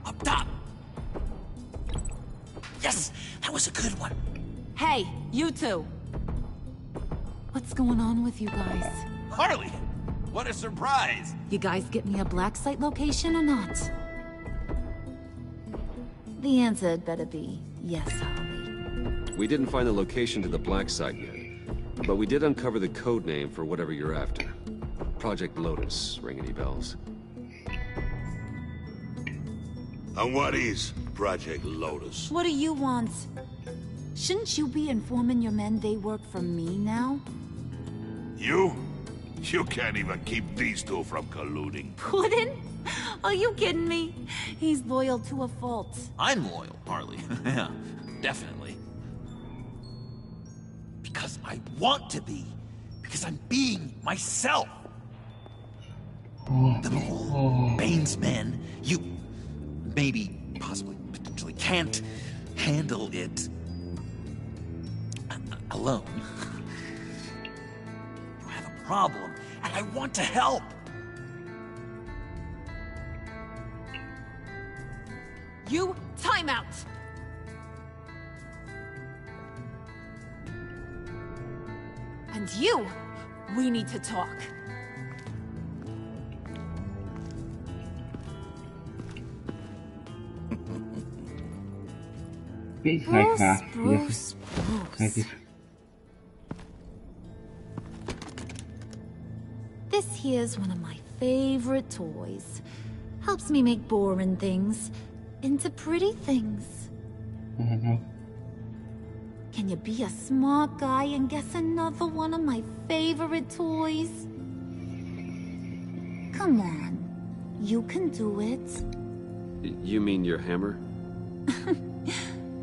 Up top. Yes! That was a good one. Hey, you two. What's going on with you guys? Harley! What a surprise! You guys get me a black site location or not? The answer had better be yes, Harley. We didn't find the location to the black site yet, but we did uncover the code name for whatever you're after. Project Lotus. Ring any bells? And what is Project Lotus? What do you want? Shouldn't you be informing your men they work for me now? You? You can't even keep these two from colluding. Puddin'? Are you kidding me? He's loyal to a fault. I'm loyal, Harley. Yeah, definitely. Because I want to be. Because I'm being myself. The Bane's men, you maybe, possibly, potentially can't handle it alone. You have a problem, and I want to help. You, time out! And you, we need to talk. bit like that. Bruce. This here's one of my favorite toys. Helps me make boring things into pretty things. I don't know. Can you be a smart guy and guess another one of my favorite toys? Come on. You can do it. You mean your hammer?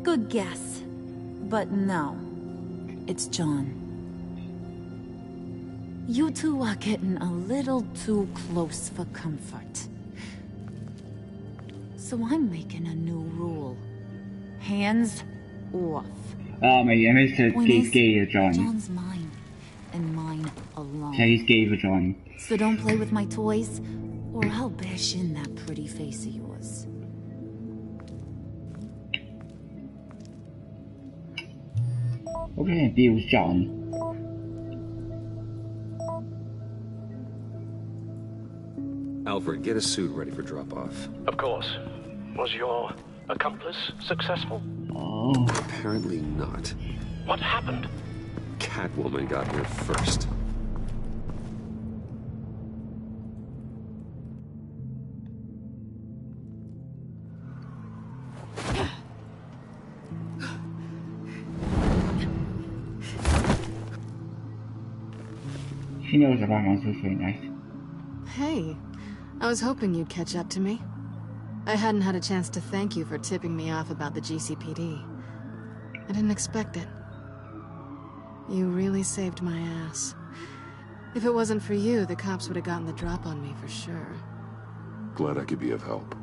Good guess. But no. It's John. You two are getting a little too close for comfort. So I'm making a new rule. Hands off. Oh my god, he's gay with Johnny. John's mine, and mine alone. So he's gay with Johnny. So don't play with my toys, or I'll bash in that pretty face of yours. What are you gonna do with John? Alfred, get a suit ready for drop-off. Of course. Was your accomplice successful? Oh. Apparently not. What happened? Catwoman got here first. She knows about my sister, nice. Hey, I was hoping you'd catch up to me. I hadn't had a chance to thank you for tipping me off about the GCPD. I didn't expect it. You really saved my ass. If it wasn't for you, the cops would have gotten the drop on me for sure. Glad I could be of help.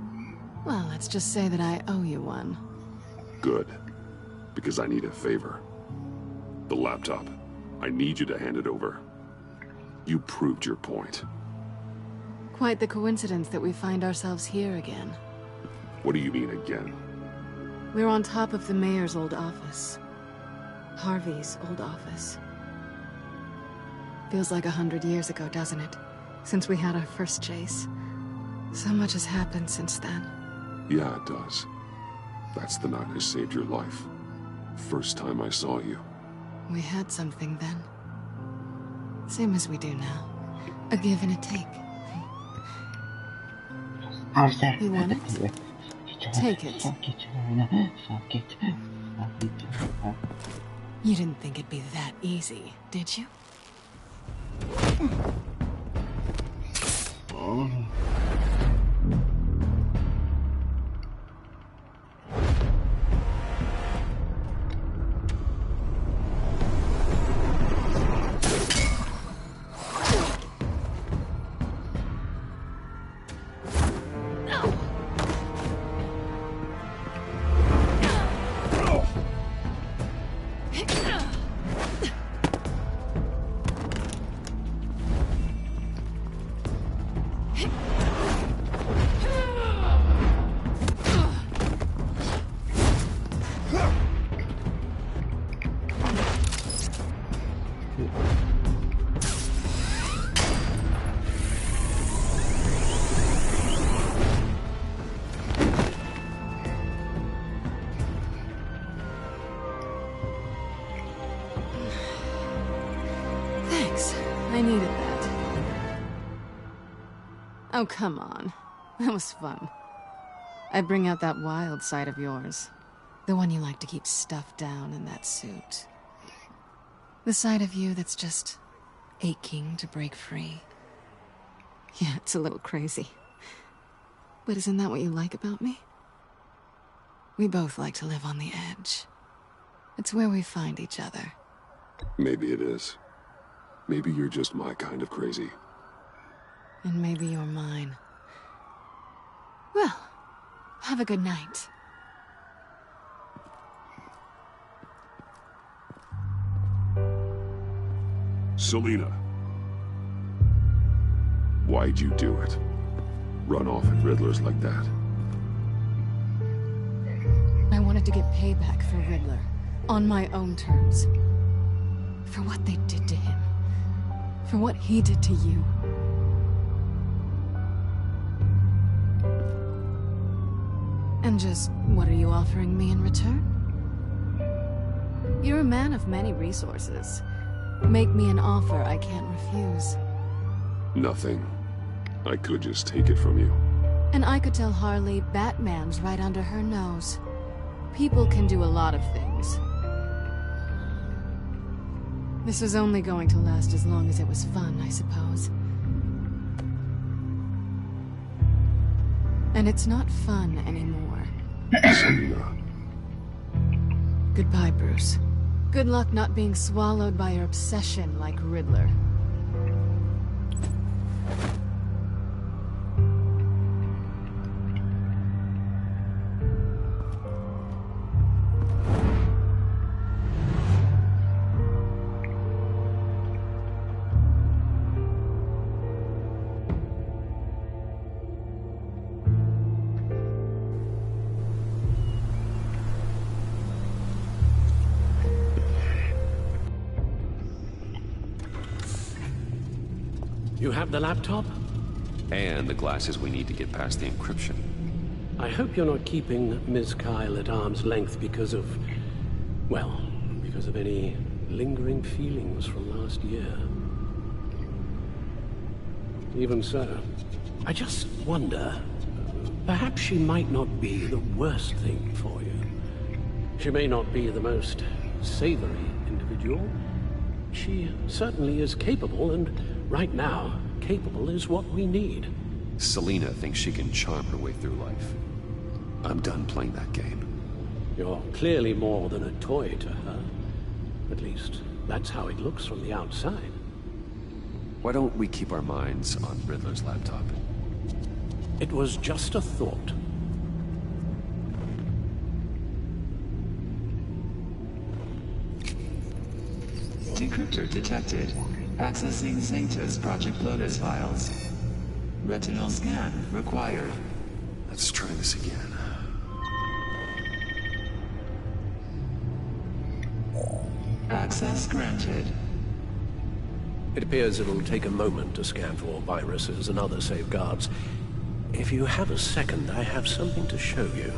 Well, let's just say that I owe you one. Good. Because I need a favor. The laptop. I need you to hand it over. You proved your point. Quite the coincidence that we find ourselves here again. What do you mean again? We're on top of the mayor's old office. Harvey's old office. Feels like 100 years ago, doesn't it? Since we had our first chase. So much has happened since then. Yeah, it does. That's the night I saved your life. First time I saw you. We had something then. Same as we do now. A give and a take. How's that? You want it? Take it. You didn't think it'd be that easy, did you? Oh. I needed that. Oh, come on. That was fun. I bring out that wild side of yours. The one you like to keep stuffed down in that suit. The side of you that's just aching to break free. Yeah, it's a little crazy. But isn't that what you like about me? We both like to live on the edge. It's where we find each other. Maybe it is. Maybe you're just my kind of crazy. And maybe you're mine. Well, have a good night. Selina. Why'd you do it? Run off at Riddlers like that? I wanted to get payback for Riddler. On my own terms. For what they did to him. For what he did to you. And just, what are you offering me in return? You're a man of many resources. Make me an offer I can't refuse. Nothing. I could just take it from you. And I could tell Harley Batman's right under her nose. People can do a lot of things. This was only going to last as long as it was fun, I suppose. And it's not fun anymore. Selina. Goodbye, Bruce. Good luck not being swallowed by your obsession like Riddler. You have the laptop? And the glasses we need to get past the encryption. I hope you're not keeping Ms. Kyle at arm's length because of... well, because of any lingering feelings from last year. Even so, I just wonder, perhaps she might not be the worst thing for you. She may not be the most savory individual. She certainly is capable, and right now, capable is what we need. Selina thinks she can charm her way through life. I'm done playing that game. You're clearly more than a toy to her. At least, that's how it looks from the outside. Why don't we keep our minds on Riddler's laptop? It was just a thought. Decryptor detected. Accessing Sanctus Project Lotus files. Retinal scan required. Let's try this again. Access granted. It appears it'll take a moment to scan for viruses and other safeguards. If you have a second, I have something to show you.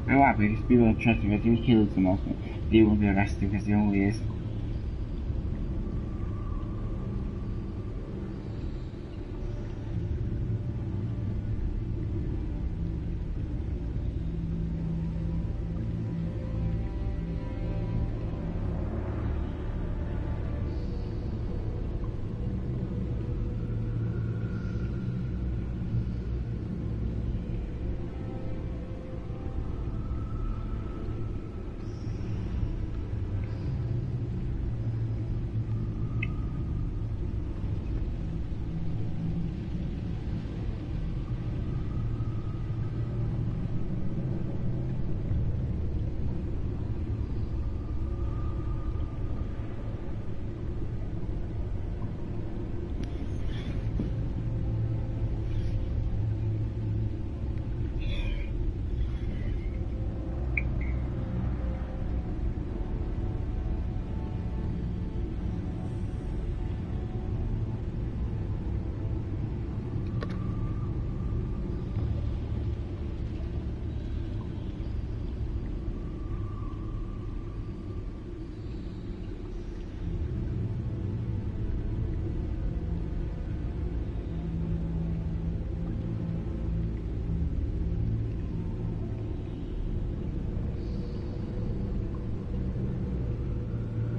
Oh wow, because people trust him, if he kills someone, they won't be arrested because he only is.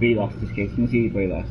pretty lost this case. You can see he's very lost.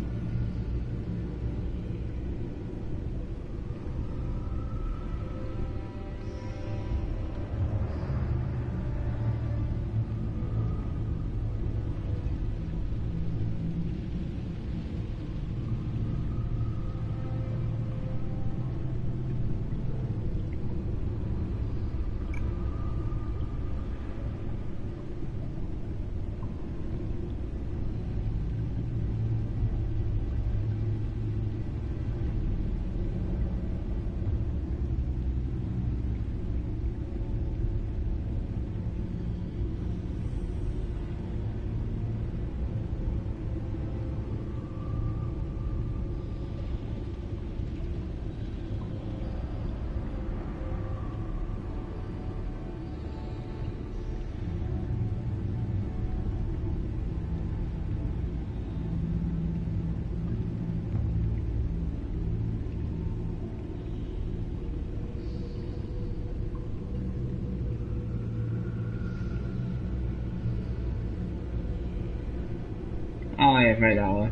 Oh, yeah, right that way.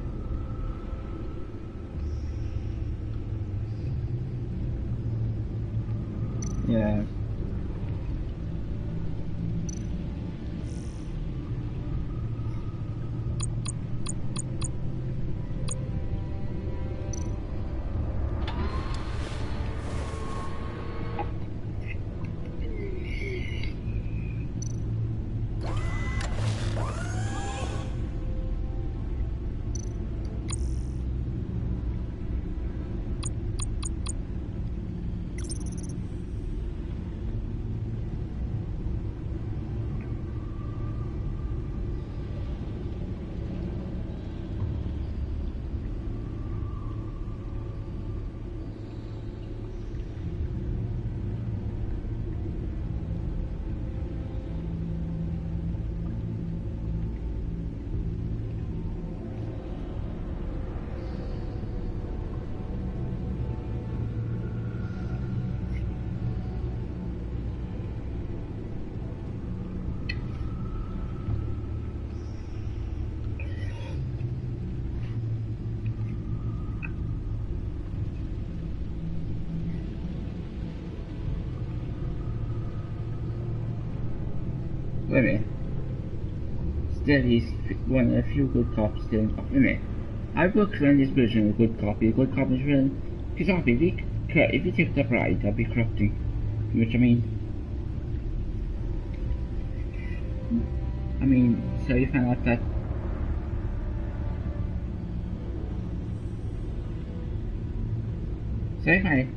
Yeah. Wait a minute. Still, he's one of the few good cops still in office. Wait a minute. I worked around this version of a good cop. A good cop is around. Because if you take the right, that'd be corrupting. You know what I mean? So you find out that. So if I.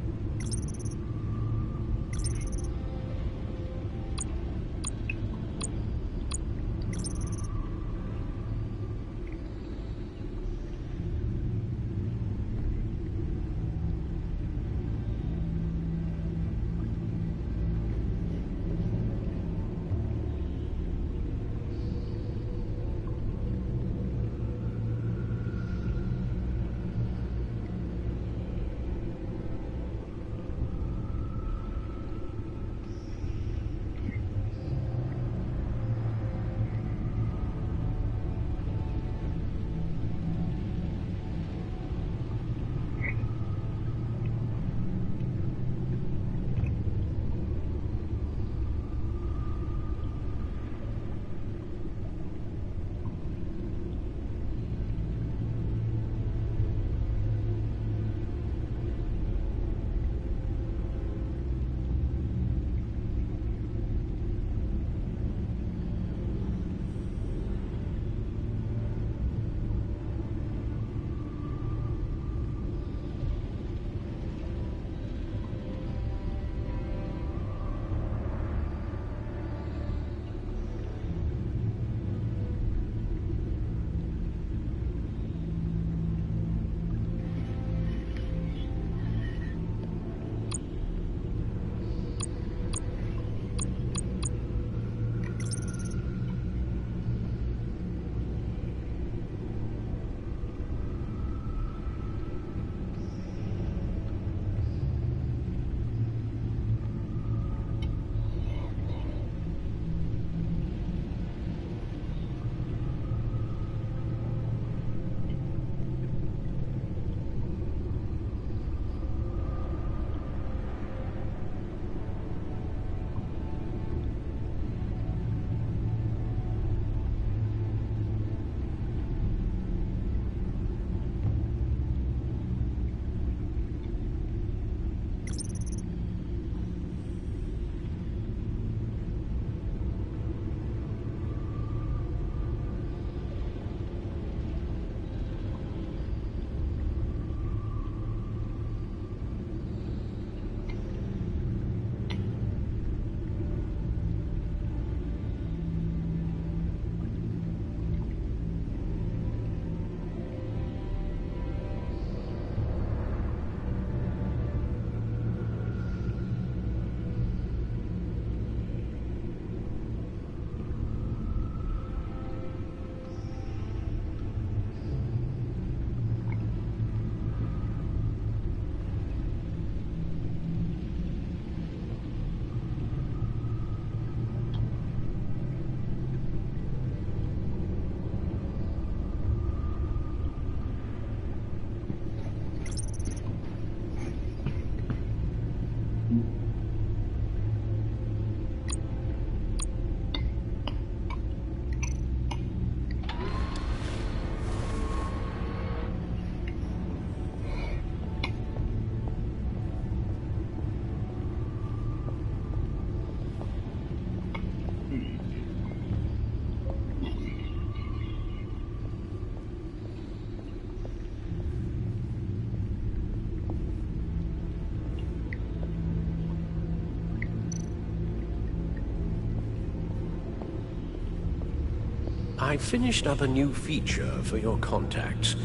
I finished up a new feature for your contacts.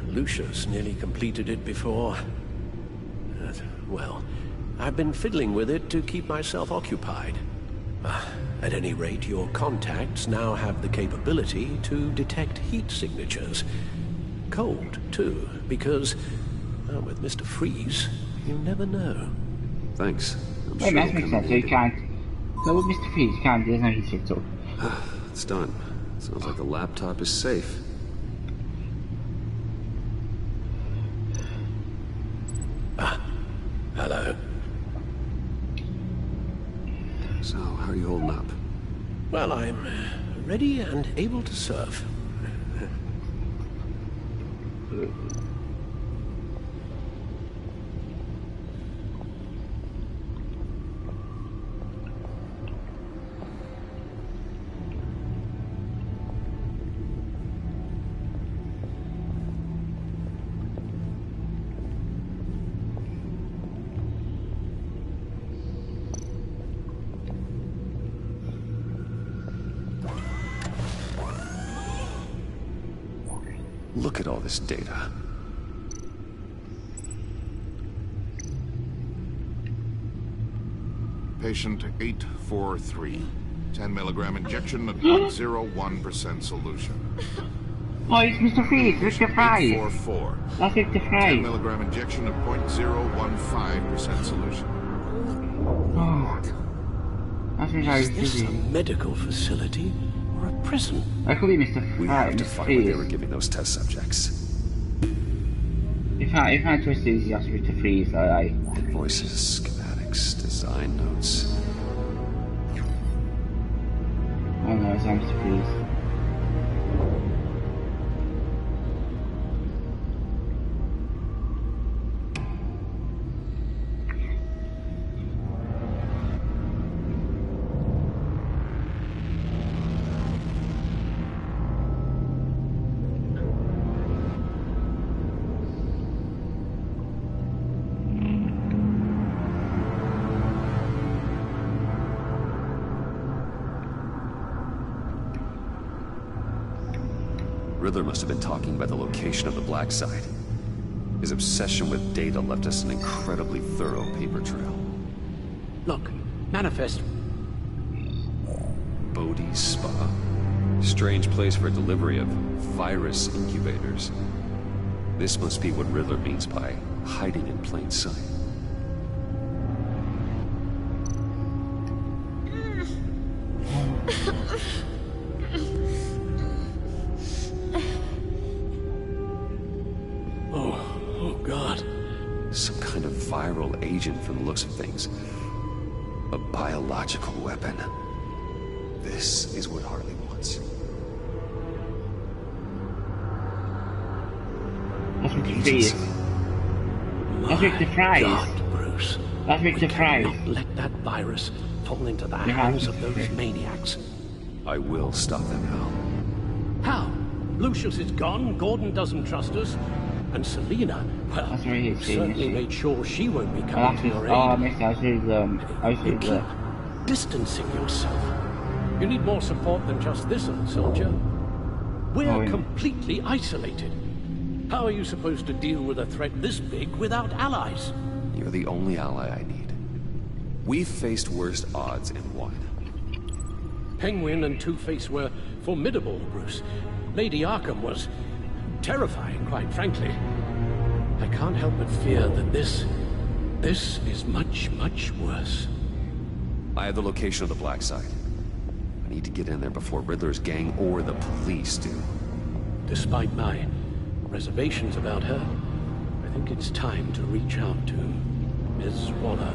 Lucius nearly completed it before. Well, I've been fiddling with it to keep myself occupied. At any rate, your contacts now have the capability to detect heat signatures. Cold, too, because, with Mr. Freeze, you never know. Thanks. That makes sense, so you can't... So with Mr. Freeze, you can't, there's no heat signature. It's done. Sounds like the laptop is safe. Hello. So, how are you holding up? Well, I'm ready and able to serve. Look at all this data. Patient 843. 10 milligram injection at 0.01% solution. Oh, it's Mr. Freeze, Victor Fries. 844. That's Victor 10 Fries. milligram injection at 0.015% solution. Oh. That's Is this a medical facility or a prison? I could be Mr. Fries. We have to find where they were giving those test subjects. If I twist it, just Victor Freeze, Invoices, schematics, design notes. Oh no, it's Mr. Freeze. Riddler must have been talking about the location of the Black Site. His obsession with data left us an incredibly thorough paper trail. Look, manifest. Bodhi's Spa. Strange place for delivery of virus incubators. This must be what Riddler means by hiding in plain sight. Agent from the looks of things. A biological weapon. This is what Harley wants. That's Victor Freeze. That's Victor Freeze. God, Bruce. That's Victor Freeze. Not let that virus fall into the hands of those maniacs. I will stop them now. How? Lucius is gone, Gordon doesn't trust us, and Selina, well, certainly made sure she won't be coming to your aid. Oh, I should keep distancing yourself. You need more support than just this old soldier. We're completely isolated. How are you supposed to deal with a threat this big without allies? You're the only ally I need. We've faced worse odds and won. Penguin and Two-Face were formidable, Bruce. Lady Arkham was terrifying, quite frankly. I can't help but fear that this is much, much worse. I have the location of the Black Site. I need to get in there before Riddler's gang or the police do. Despite my reservations about her, I think it's time to reach out to Ms. Waller.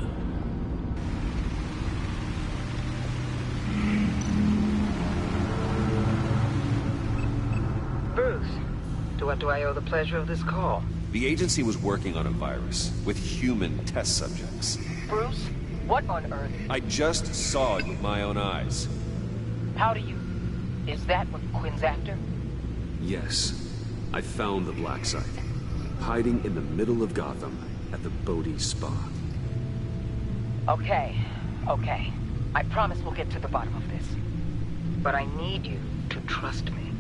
Bruce, to what do I owe the pleasure of this call? The agency was working on a virus with human test subjects. Bruce, what on earth? I just saw it with my own eyes. How do you... Is that what Quinn's after? Yes. I found the Black Site, hiding in the middle of Gotham at the Bodhi Spa. Okay. I promise we'll get to the bottom of this. But I need you to trust me.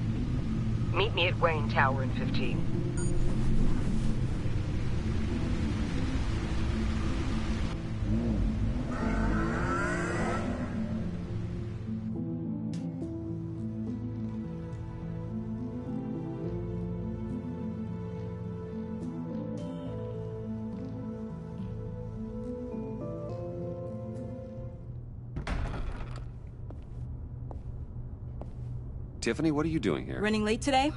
Meet me at Wayne Tower in 15. Tiffany, what are you doing here? Running late today?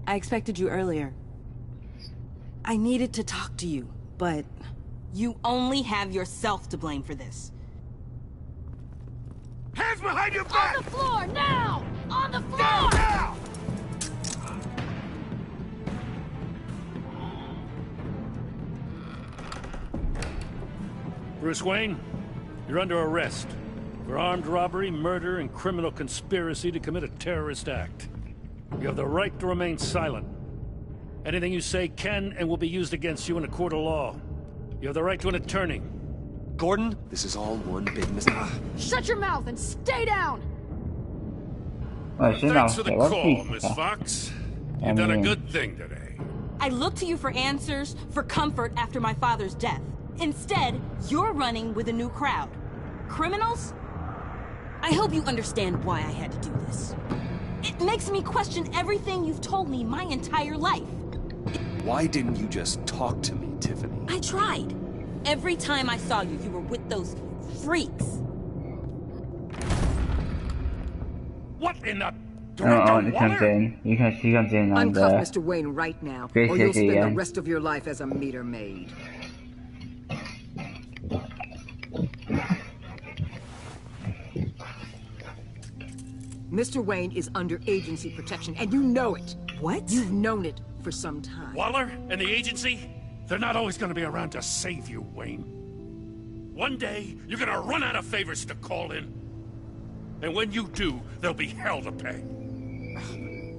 I expected you earlier. I needed to talk to you, but you only have yourself to blame for this. Hands behind your back! On the floor, now! On the floor! Down, now! Bruce Wayne, you're under arrest for armed robbery, murder, and criminal conspiracy to commit a terrorist act. You have the right to remain silent. Anything you say can and will be used against you in a court of law. You have the right to an attorney. Gordon, this is all one big mistake. Shut your mouth and stay down! Thanks for the call, Miss Fox. You've done a good thing today. I looked to you for answers, for comfort after my father's death. Instead, you're running with a new crowd. Criminals? I hope you understand why I had to do this. It makes me question everything you've told me my entire life. Why didn't you just talk to me, Tiffany? I tried. Every time I saw you, you were with those freaks. What in the... he comes in. He comes in and uncuff Mr. Wayne right now, or you'll spend the rest of your life as a meter maid. Mr. Wayne is under agency protection, and you know it. What? You've known it for some time. Waller and the agency? They're not always going to be around to save you, Wayne. One day, you're going to run out of favors to call in. And when you do, there'll be hell to pay.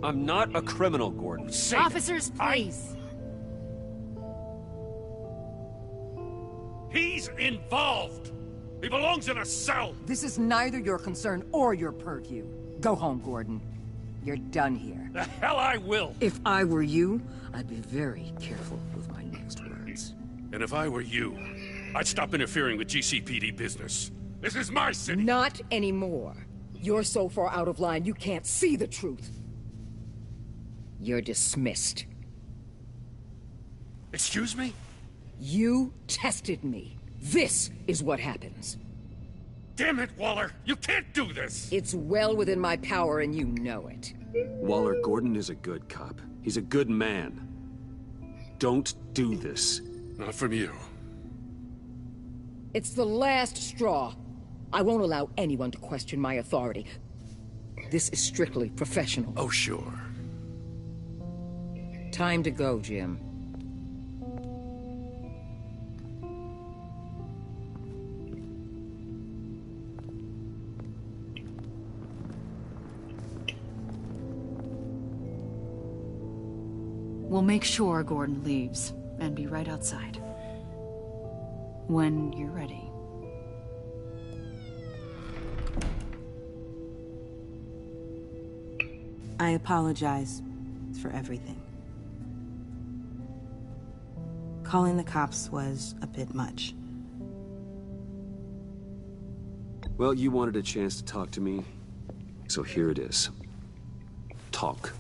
I'm not a criminal, Gordon. Officers, please. He's involved. He belongs in a cell. This is neither your concern or your purview. Go home, Gordon. You're done here. The hell I will. If I were you, I'd be very careful with my next words. And if I were you, I'd stop interfering with GCPD business. This is my city. Not anymore. You're so far out of line, you can't see the truth. You're dismissed. Excuse me? You tested me. This is what happens. Damn it, Waller! You can't do this! It's well within my power and you know it. Waller, Gordon is a good cop. He's a good man. Don't do this. Not from you. It's the last straw. I won't allow anyone to question my authority. This is strictly professional. Oh, sure. Time to go, Jim. We'll make sure Gordon leaves, and be right outside. When you're ready. I apologize for everything. Calling the cops was a bit much. Well, you wanted a chance to talk to me, so here it is. Talk.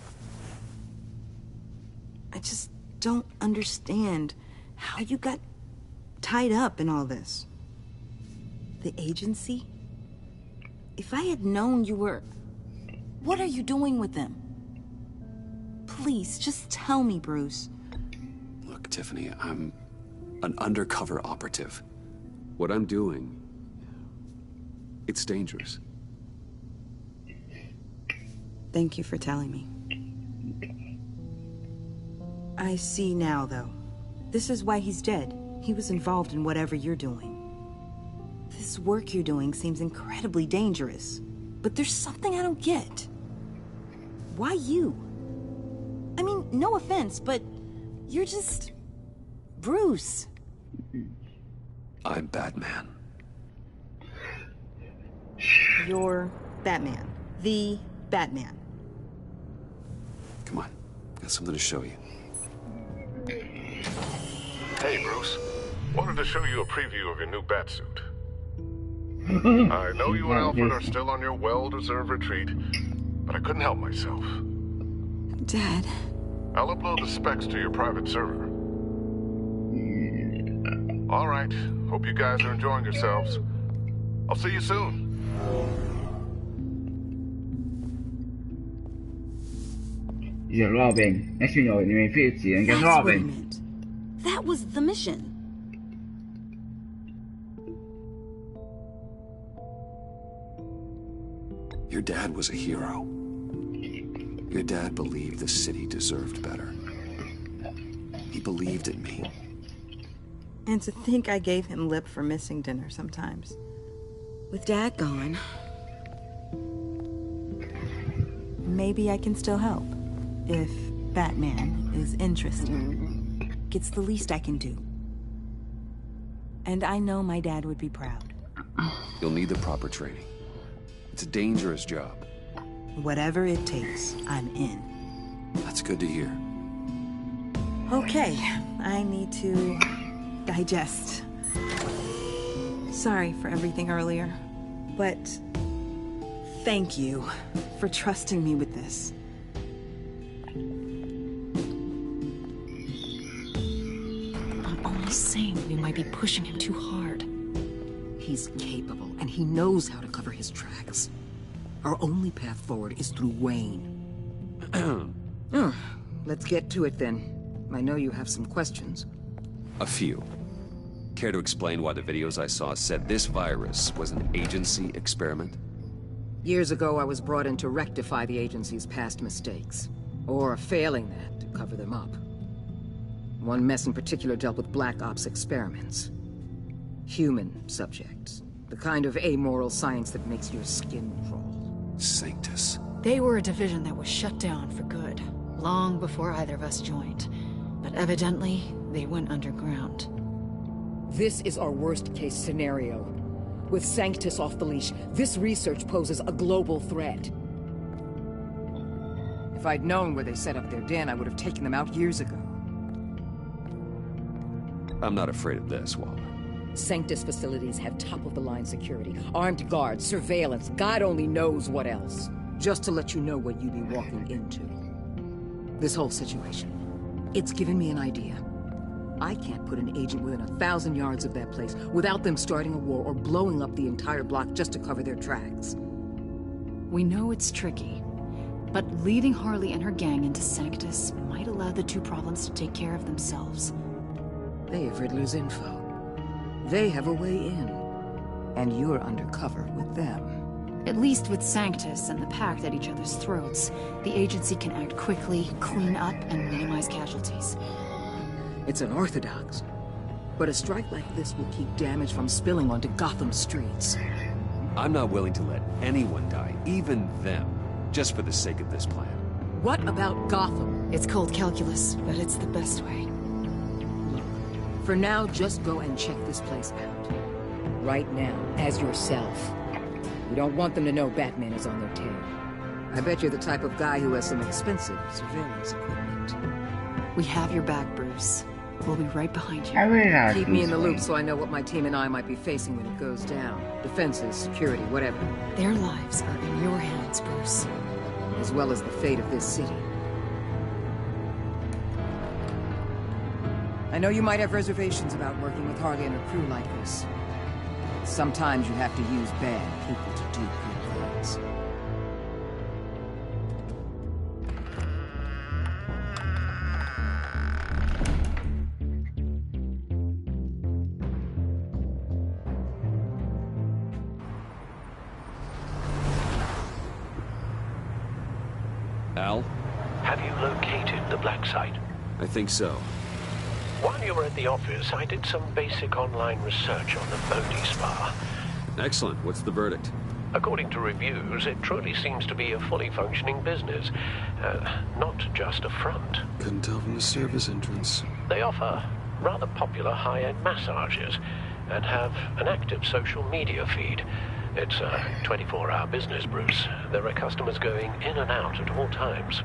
I just don't understand how you got tied up in all this. The agency? If I had known you were... What are you doing with them? Please, just tell me, Bruce. Look, Tiffany, I'm an undercover operative. What I'm doing, it's dangerous. Thank you for telling me. I see now, though. This is why he's dead. He was involved in whatever you're doing. This work you're doing seems incredibly dangerous. But there's something I don't get. Why you? I mean, no offense, but you're just... Bruce. I'm Batman. You're Batman. The Batman. Come on. Got something to show you. Hey, Bruce. Wanted to show you a preview of your new batsuit. I know you and Alfred are still on your well-deserved retreat, but I couldn't help myself. Dad. I'll upload the specs to your private server. All right. Hope you guys are enjoying yourselves. I'll see you soon. You're Robin. Next you know it, you may feel it, and get Robin. That was the mission. Your dad was a hero. Your dad believed the city deserved better. He believed in me. And to think I gave him lip for missing dinner sometimes. With Dad gone, maybe I can still help. If Batman is interested. It's the least I can do. And I know my dad would be proud. You'll need the proper training. It's a dangerous job. Whatever it takes, I'm in. That's good to hear. Okay, I need to digest. Sorry for everything earlier, but thank you for trusting me with this. I'm only saying we might be pushing him too hard. He's capable, and he knows how to cover his tracks. Our only path forward is through Wayne. Let's get to it then. I know you have some questions. A few. Care to explain why the videos I saw said this virus was an agency experiment? Years ago, I was brought in to rectify the agency's past mistakes. Or failing that, to cover them up. One mess in particular dealt with Black Ops experiments. Human subjects. The kind of amoral science that makes your skin crawl. Sanctus. They were a division that was shut down for good, long before either of us joined. But evidently, they went underground. This is our worst-case scenario. With Sanctus off the leash, this research poses a global threat. If I'd known where they set up their den, I would have taken them out years ago. I'm not afraid of this, Waller. Sanctus facilities have top-of-the-line security, armed guards, surveillance, God only knows what else. Just to let you know what you'd be walking into. This whole situation, it's given me an idea. I can't put an agent within 1,000 yards of that place without them starting a war or blowing up the entire block just to cover their tracks. We know it's tricky, but leading Harley and her gang into Sanctus might allow the two problems to take care of themselves. They have Riddler's info. They have a way in. And you're undercover with them. At least with Sanctus and the Pact at each other's throats, the agency can act quickly, clean up, and minimize casualties. It's unorthodox. But a strike like this will keep damage from spilling onto Gotham streets. I'm not willing to let anyone die, even them, just for the sake of this plan. What about Gotham? It's cold calculus, but it's the best way. For now, just go and check this place out. Right now, as yourself. We don't want them to know Batman is on their tail. I bet you're the type of guy who has some expensive surveillance equipment. We have your back, Bruce. We'll be right behind you. Keep me in the loop so I know what my team and I might be facing when it goes down. Defenses, security, whatever. Their lives are in your hands, Bruce. As well as the fate of this city. I know you might have reservations about working with Harley and her crew like this. Sometimes you have to use bad people to do good things. Al? Have you located the black site? I think so. While you were at the office, I did some basic online research on the Bodhi Spa. Excellent. What's the verdict? According to reviews, it truly seems to be a fully functioning business. Not just a front. Couldn't tell from the service entrance. They offer rather popular high-end massages and have an active social media feed. It's a 24-hour business, Bruce. There are customers going in and out at all times.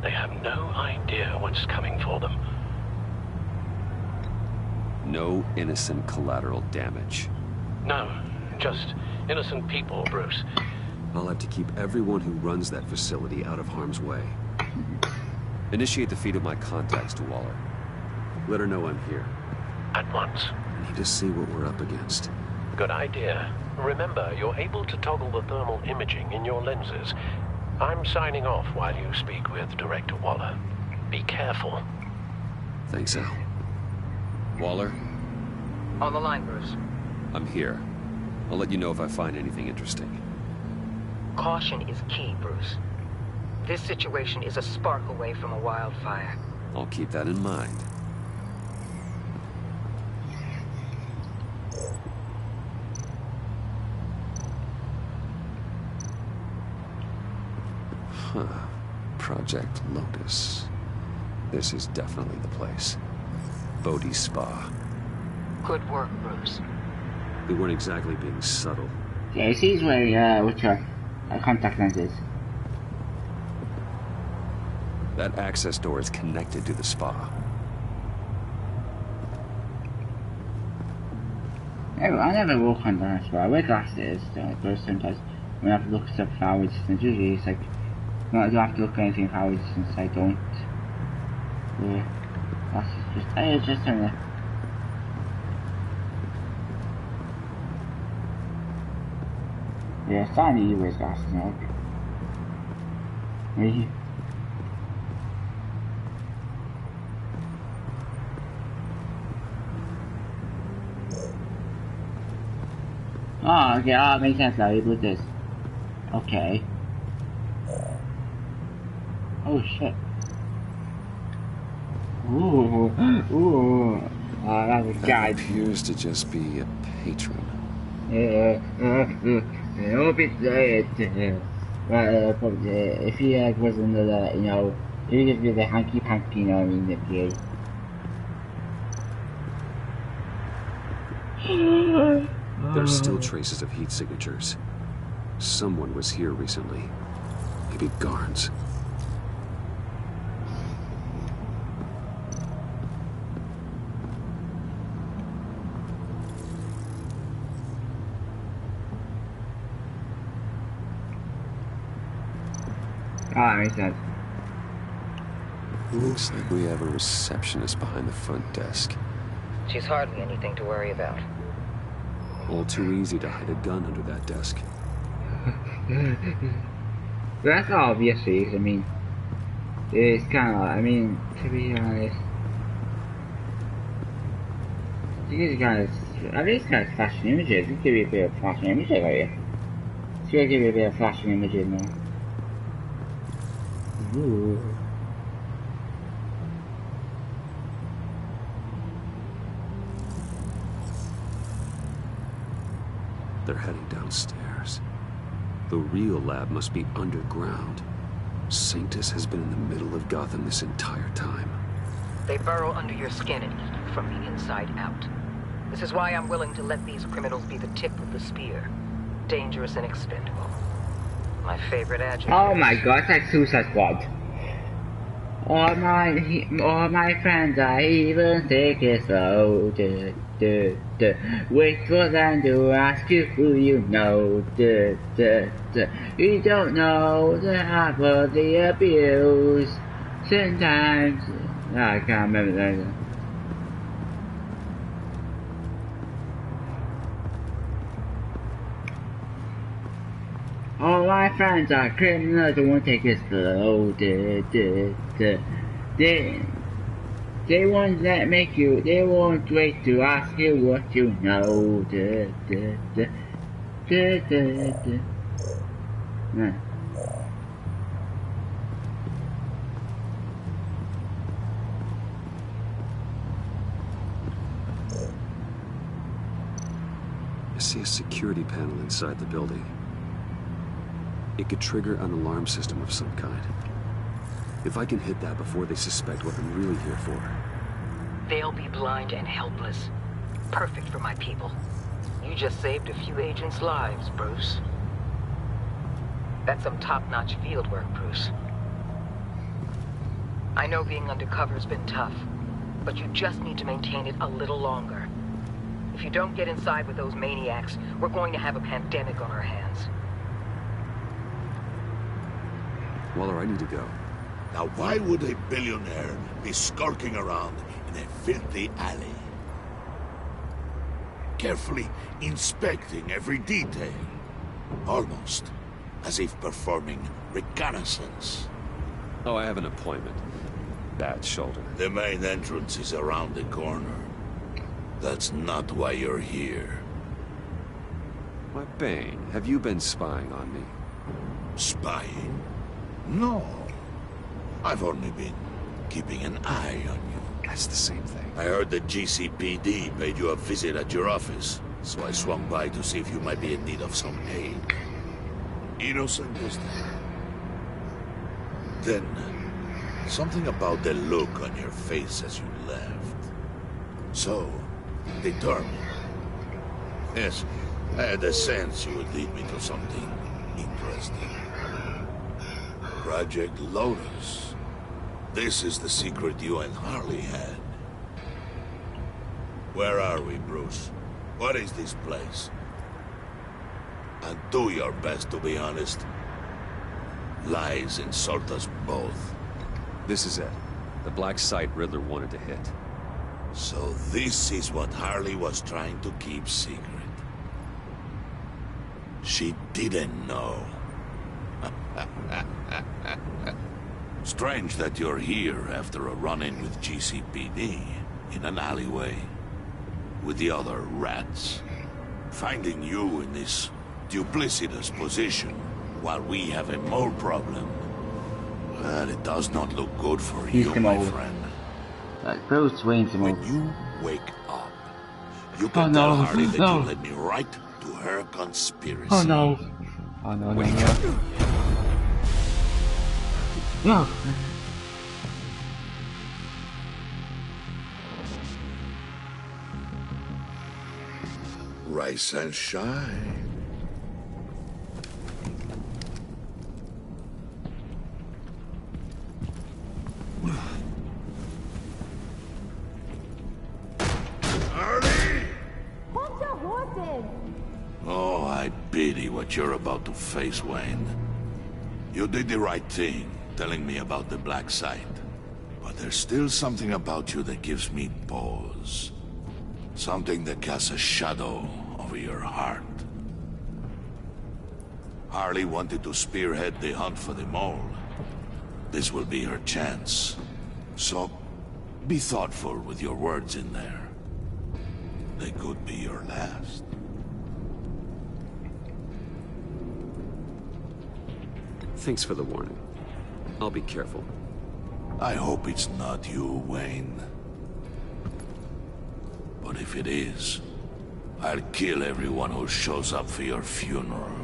They have no idea what's coming for them. No innocent collateral damage. No, just innocent people, Bruce. I'll have to keep everyone who runs that facility out of harm's way. Initiate the feed of my contacts to Waller. Let her know I'm here. At once. I need to see what we're up against. Good idea. Remember, you're able to toggle the thermal imaging in your lenses. I'm signing off while you speak with Director Waller. Be careful. Thanks, Al. Waller? On the line, Bruce. I'm here. I'll let you know if I find anything interesting. Caution is key, Bruce. This situation is a spark away from a wildfire. I'll keep that in mind. Huh. Project Lotus. This is definitely the place. Bodhi's Spa. Good work, Bruce. We weren't exactly being subtle. Yeah, he sees where, which contact lens is. That access door is connected to the spa. I never walk on the spa. I wear glasses, but sometimes when I have to look stuff for hour distance, usually it's like, I don't have to look at anything for hour distance, I don't. Yeah, that's just on there. Yeah, Sandy, he wears glasses now. Maybe. Oh, okay, oh, it makes sense now, you put this. Okay. Oh, shit. Ooh, ooh. Oh, that's a guy. That appears to just be a patron. Hope it's, if he wasn't the, you know, if he gives you the hanky-panky, you know, I mean, the PA. There's still traces of heat signatures. Someone was here recently. Maybe Garns. Ah, makes sense. Looks like we have a receptionist behind the front desk. She's hardly anything to worry about. All too easy to hide a gun under that desk. That's obviously, I mean, it's kind of, I mean, to be honest, these guys, at least kind of flashing images. Let's give you a bit of flashing images right here. Let's give you a bit of flashing images now. Ooh. They're heading downstairs. The real lab must be underground. Sanctus has been in the middle of Gotham this entire time. They burrow under your skin and eat you from the inside out. This is why I'm willing to let these criminals be the tip of the spear. Dangerous and expendable. My favorite adjective. Oh my god, it's like Suicide Squad. All my friends are even take it slow. Wait for them to ask you who you know. You don't know the half of the abuse. Sometimes I can't remember that. All my friends are criminals who won't take it slow. They won't make you, they won't wait to ask you what you know. I see a security panel inside the building. It could trigger an alarm system of some kind. If I can hit that before they suspect what I'm really here for. They'll be blind and helpless. Perfect for my people. You just saved a few agents' lives, Bruce. That's some top-notch field work, Bruce. I know being undercover's been tough, but you just need to maintain it a little longer. If you don't get inside with those maniacs, we're going to have a pandemic on our hands. Waller, I need to go. Now why would a billionaire be skulking around in a filthy alley? Carefully inspecting every detail. Almost as if performing reconnaissance. Oh, I have an appointment. Bad shoulder. The main entrance is around the corner. That's not why you're here. Why, Bane, have you been spying on me? Spying? No. I've only been keeping an eye on you. That's the same thing. I heard the GCPD paid you a visit at your office, so I swung by to see if you might be in need of some aid. Innocent as that. Then, something about the look on your face as you left. So determined. Yes, I had a sense you would lead me to something interesting. Project Lotus. This is the secret you and Harley had. Where are we, Bruce? What is this place? And do your best to be honest. Lies insult us both. This is it. The black site Riddler wanted to hit. So this is what Harley was trying to keep secret. She didn't know. Strange that you're here after a run-in with GCPD in an alleyway with the other rats. Finding you in this duplicitous position while we have a mole problem. Well, it does not look good for you, my friend. Bruce Wayne's when you wake up, you can tell Harley that you led me right to her conspiracy. Oh no. Oh no, no, no. No. Rise and shine. Oh, I pity what you're about to face, Wayne. You did the right thing, telling me about the black site. But there's still something about you that gives me pause. Something that casts a shadow over your heart. Harley wanted to spearhead the hunt for the mole. This will be her chance. So, be thoughtful with your words in there. They could be your last. Thanks for the warning. I'll be careful. I hope it's not you, Wayne. But if it is, I'll kill everyone who shows up for your funeral.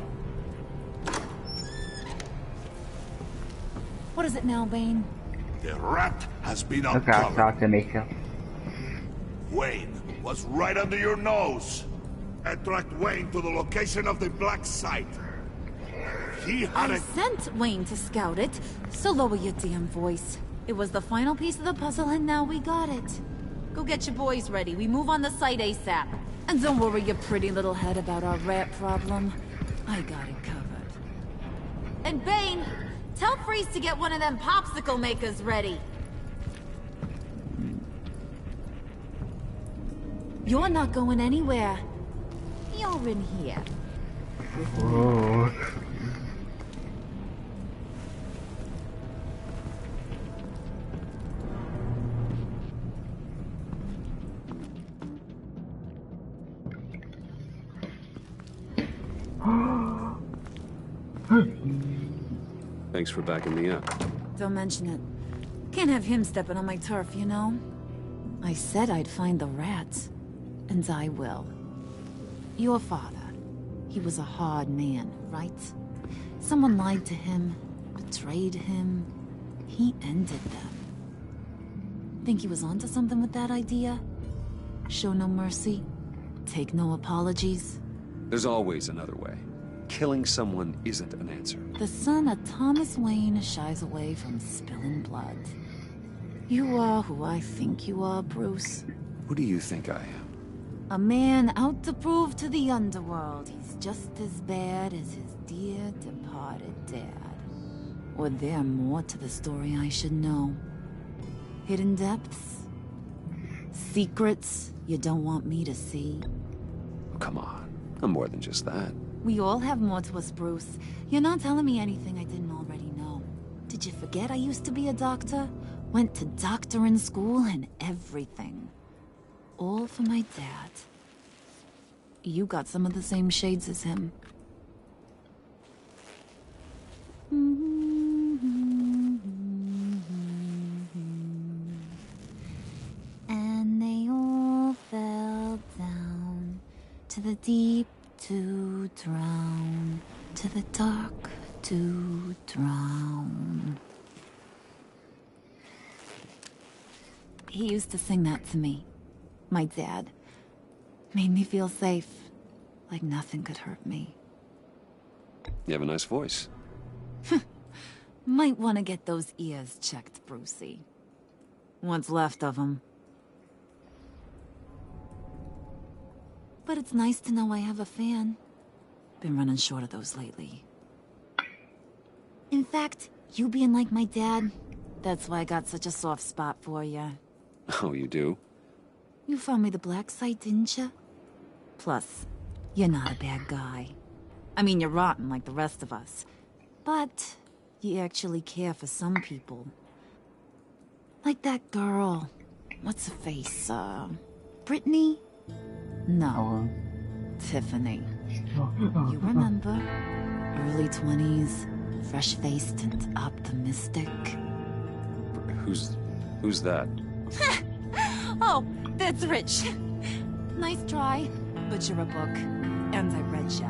What is it now, Bane? The rat has been Okay, I'll uncovered. talk to Mika. Wayne was right under your nose. I tracked Wayne to the location of the black site. He had I sent Wayne to scout it, so lower your damn voice. It was the final piece of the puzzle and now we got it. Go get your boys ready. We move on the site ASAP. And don't worry your pretty little head about our rat problem. I got it covered. And Bane, tell Freeze to get one of them popsicle makers ready. You're not going anywhere. You're in here. Oh. Thanks for backing me up. Don't mention it. Can't have him stepping on my turf, you know? I said I'd find the rats. And I will. Your father. He was a hard man, right? Someone lied to him, betrayed him. He ended them. Think he was onto something with that idea? Show no mercy? Take no apologies? There's always another way. Killing someone isn't an answer. The son of Thomas Wayne shies away from spilling blood. You are who I think you are, Bruce. Who do you think I am? A man out to prove to the underworld he's just as bad as his dear departed dad. Or there more to the story I should know. Hidden depths? Secrets you don't want me to see? Come on, I'm more than just that. We all have more to us, Bruce. You're not telling me anything I didn't already know. Did you forget I used to be a doctor? Went to doctoring school and everything. All for my dad. You got some of the same shades as him. And they all fell down to the deep to drown, to the dark to drown. He used to sing that to me. My dad. Made me feel safe. Like nothing could hurt me. You have a nice voice. Might want to get those ears checked, Brucey. What's left of them. But it's nice to know I have a fan. Been running short of those lately. In fact, you being like my dad, that's why I got such a soft spot for you. Oh, you do? You found me the black site, didn't you? Plus, you're not a bad guy. I mean, you're rotten like the rest of us. But you actually care for some people. Like that girl. What's her face? Brittany? No. Tiffany. You remember? Early 20s, fresh-faced and optimistic. Who's that? Oh, that's Rich. Nice try, but you're a book, and I read ya.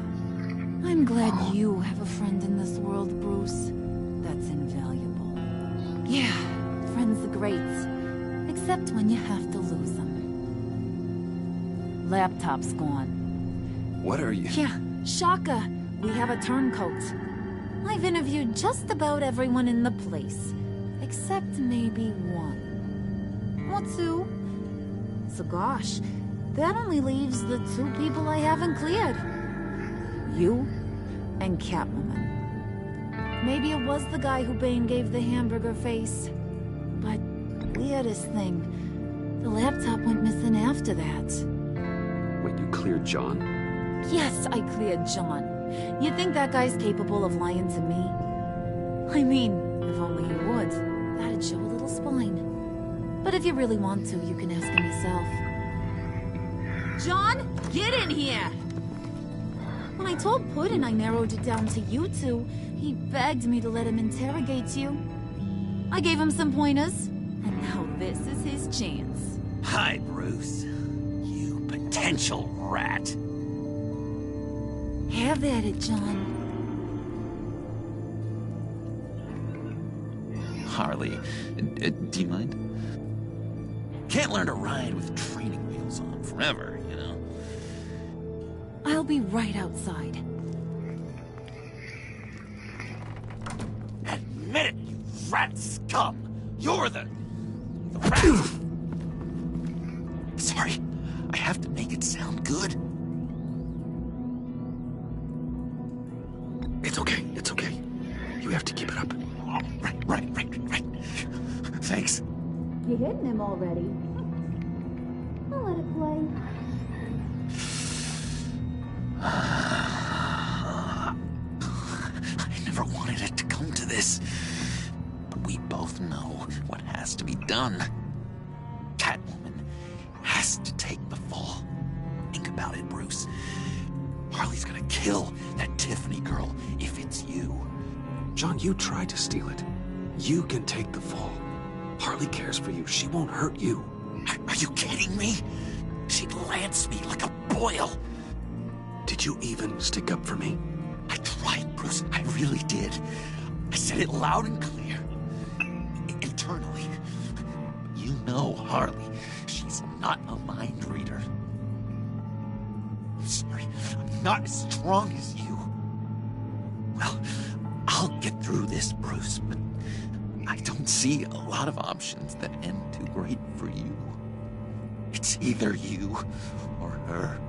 I'm glad you have a friend in this world, Bruce. That's invaluable. Yeah, friends are great, except when you have to lose them. Laptop's gone. What are you? Yeah, shocker. We have a turncoat. I've interviewed just about everyone in the place, except maybe one. Or two. So gosh, that only leaves the two people I haven't cleared. You and Catwoman. Maybe it was the guy who Bane gave the hamburger face. But weirdest thing, the laptop went missing after that. Wait, you cleared John? Yes, I cleared John. You think that guy's capable of lying to me? I mean, if only he would. That'd show a little spine. But if you really want to, you can ask him yourself. John, get in here! When I told Puddin' I narrowed it down to you two, he begged me to let him interrogate you. I gave him some pointers, and now this is his chance. Hi, Bruce. You potential rat. Have at it, John. Harley, do you mind? Can't learn to ride with training wheels on forever, you know? I'll be right outside. Admit it, you rat scum! You're the rat! Sorry, I have to make it sound good. It's okay, it's okay. You have to keep it up. Right. Thanks. You hitting him already? I'll let it play. I never wanted it to come to this. But we both know what has to be done. Catwoman has to take the fall. Think about it, Bruce. Harley's gonna kill that Tiffany girl if it's you. John, you tried to steal it. You can take the fall. Harley cares for you. She won't hurt you. Are you kidding me? She'd lance me like a boil. Did you even stick up for me? I tried, Bruce. I really did. I said it loud and clear. Internally. You know Harley. She's not a mind reader. I'm sorry. I'm not as strong as you. Well, I'll get through this, Bruce, but I don't see a lot of options that end too great for you. It's either you or her.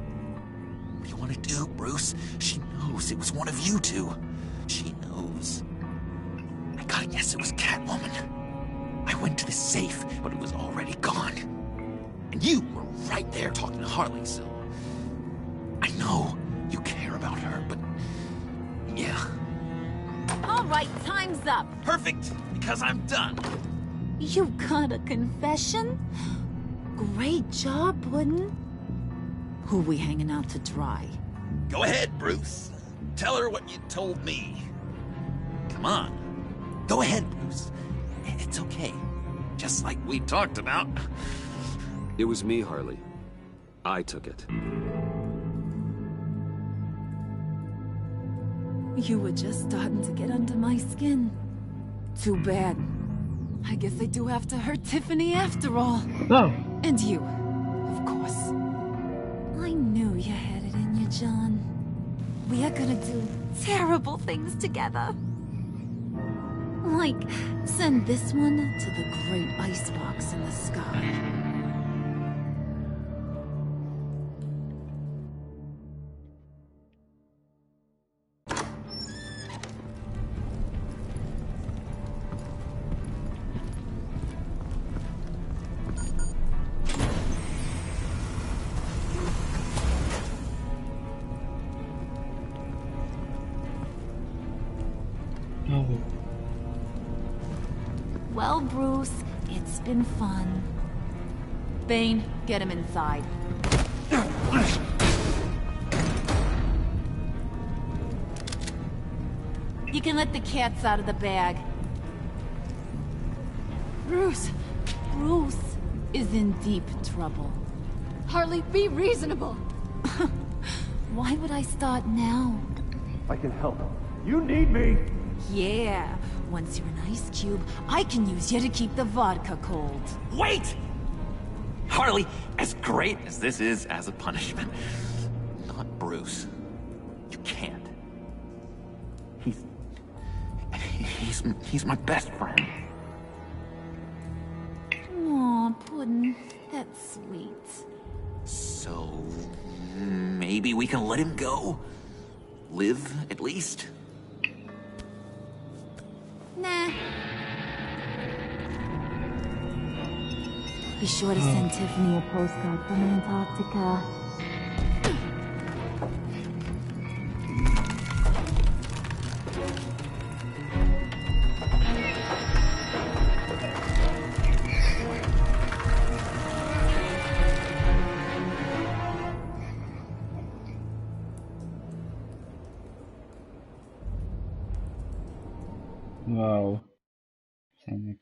What do you want to do, Bruce? She knows it was one of you two. She knows. I gotta guess it was Catwoman. I went to the safe, but it was already gone. And you were right there talking to Harley, so... I know you care about her, but... yeah. All right, time's up. Perfect, because I'm done. You got a confession? Great job, Puddin'. Who we hanging out to dry? Go ahead, Bruce. Tell her what you told me. Come on. Go ahead, Bruce. It's okay. Just like we talked about. It was me, Harley. I took it. You were just starting to get under my skin. Too bad. I guess I do have to hurt Tiffany after all. Oh. And you, of course. I knew you had it in you, John. We are gonna do terrible things together. Like, send this one to the great icebox in the sky. Well, Bruce, it's been fun. Bane, get him inside. You can let the cats out of the bag. Bruce! Bruce is in deep trouble. Harley, be reasonable! Why would I start now? I can help. You need me! Yeah, once you're an ice cube, I can use you to keep the vodka cold. Wait! Harley, as great as this is as a punishment, not Bruce. You can't. He's my best friend. Aw, Puddin', that's sweet. So, maybe we can let him go? Live, at least? Nah. Be sure to send Tiffany a postcard from Antarctica. Wow. Sending.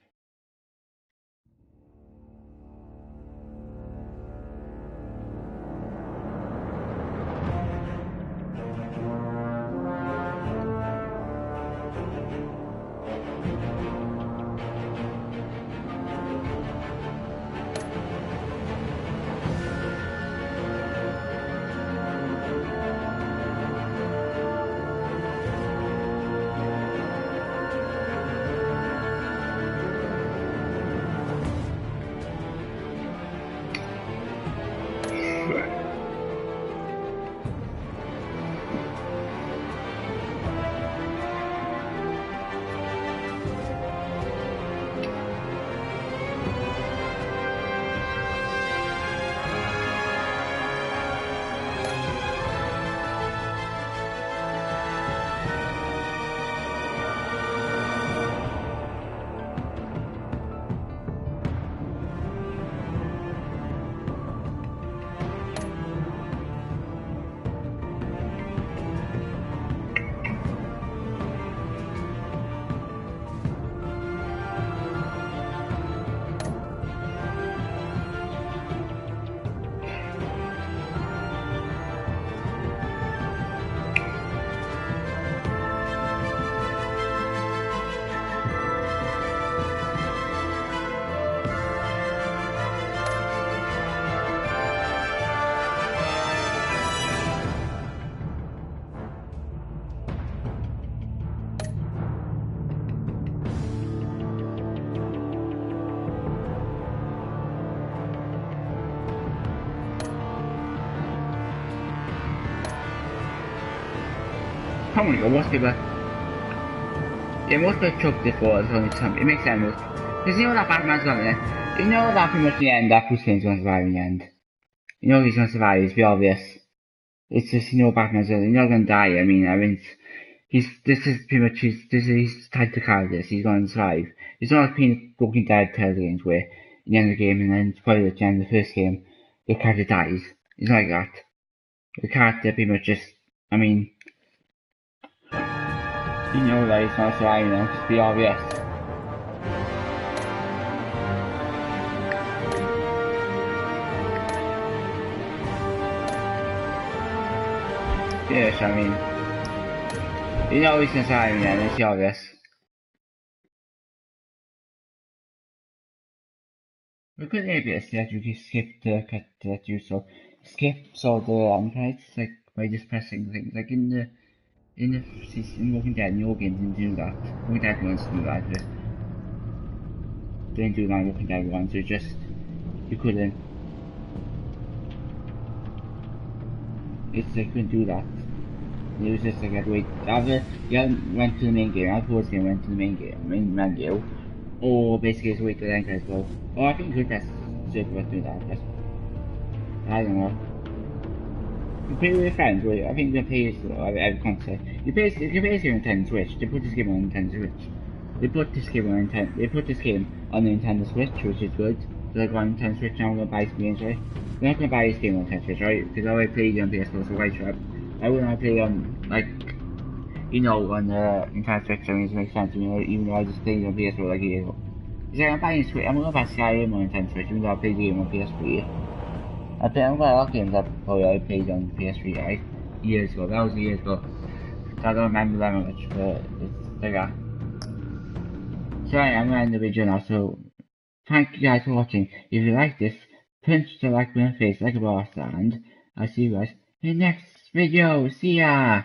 Oh my god, most people... Yeah, most people chuck this for us only time. It makes sense. Because you know that Batman's gonna... You know that pretty much in the end, that Bruce Wayne's gonna survive in the end. You know he's gonna survive, it's pretty obvious. It's just, you know, Batman's gonna... He's not gonna die, I mean, this is pretty much his type of character, he's gonna survive. It's not like being Walking Dead Telltale games where in the end of the game and then spoiler at the end of the first game, the character dies. It's not like that. The character pretty much just, I mean, you know that he's not surviving now, it's pretty obvious. Yes, I mean, you know he's gonna survive in the end, it's obvious. We could maybe that you can skip the cut that you so the end credits like by just pressing things like in the Walking Dead in your games didn't do that. Walking Dead wants to do that, but they didn't do that in Walking Dead 1, so just you couldn't. It's like you couldn't do that. It was just like that way. Either you went to the main game, either towards the game went to the main menu. Or basically it's a way to the end credits go. Oh, I think you could press circle button do that. I don't know. You play with your friends, right? I think you can play this every concert. You play this game on Nintendo Switch. They put this game on Nintendo Switch. They put this game on the Nintendo Switch, which is good. So like on Nintendo Switch now I'm gonna buy some games, right? You're not gonna buy this game on Nintendo Switch, right? Because I already played it on PS4, so why should I wouldn't want to play on like you know, on Nintendo Switch, I mean, it makes sense, you know, even though I just played it on PS4 like a year ago. Yeah, I'm buying Switch. I'm gonna buy Skyrim on Nintendo Switch, even though I played the game on PS3. I'm gonna buy a lot of games I played on PS3, right? Years ago. That was years ago. So I don't remember that much, but it's like that. So I'm gonna end the video now. So thank you guys for watching. If you like this, punch the like button face like a boss, and I'll see you guys in the next video. See ya!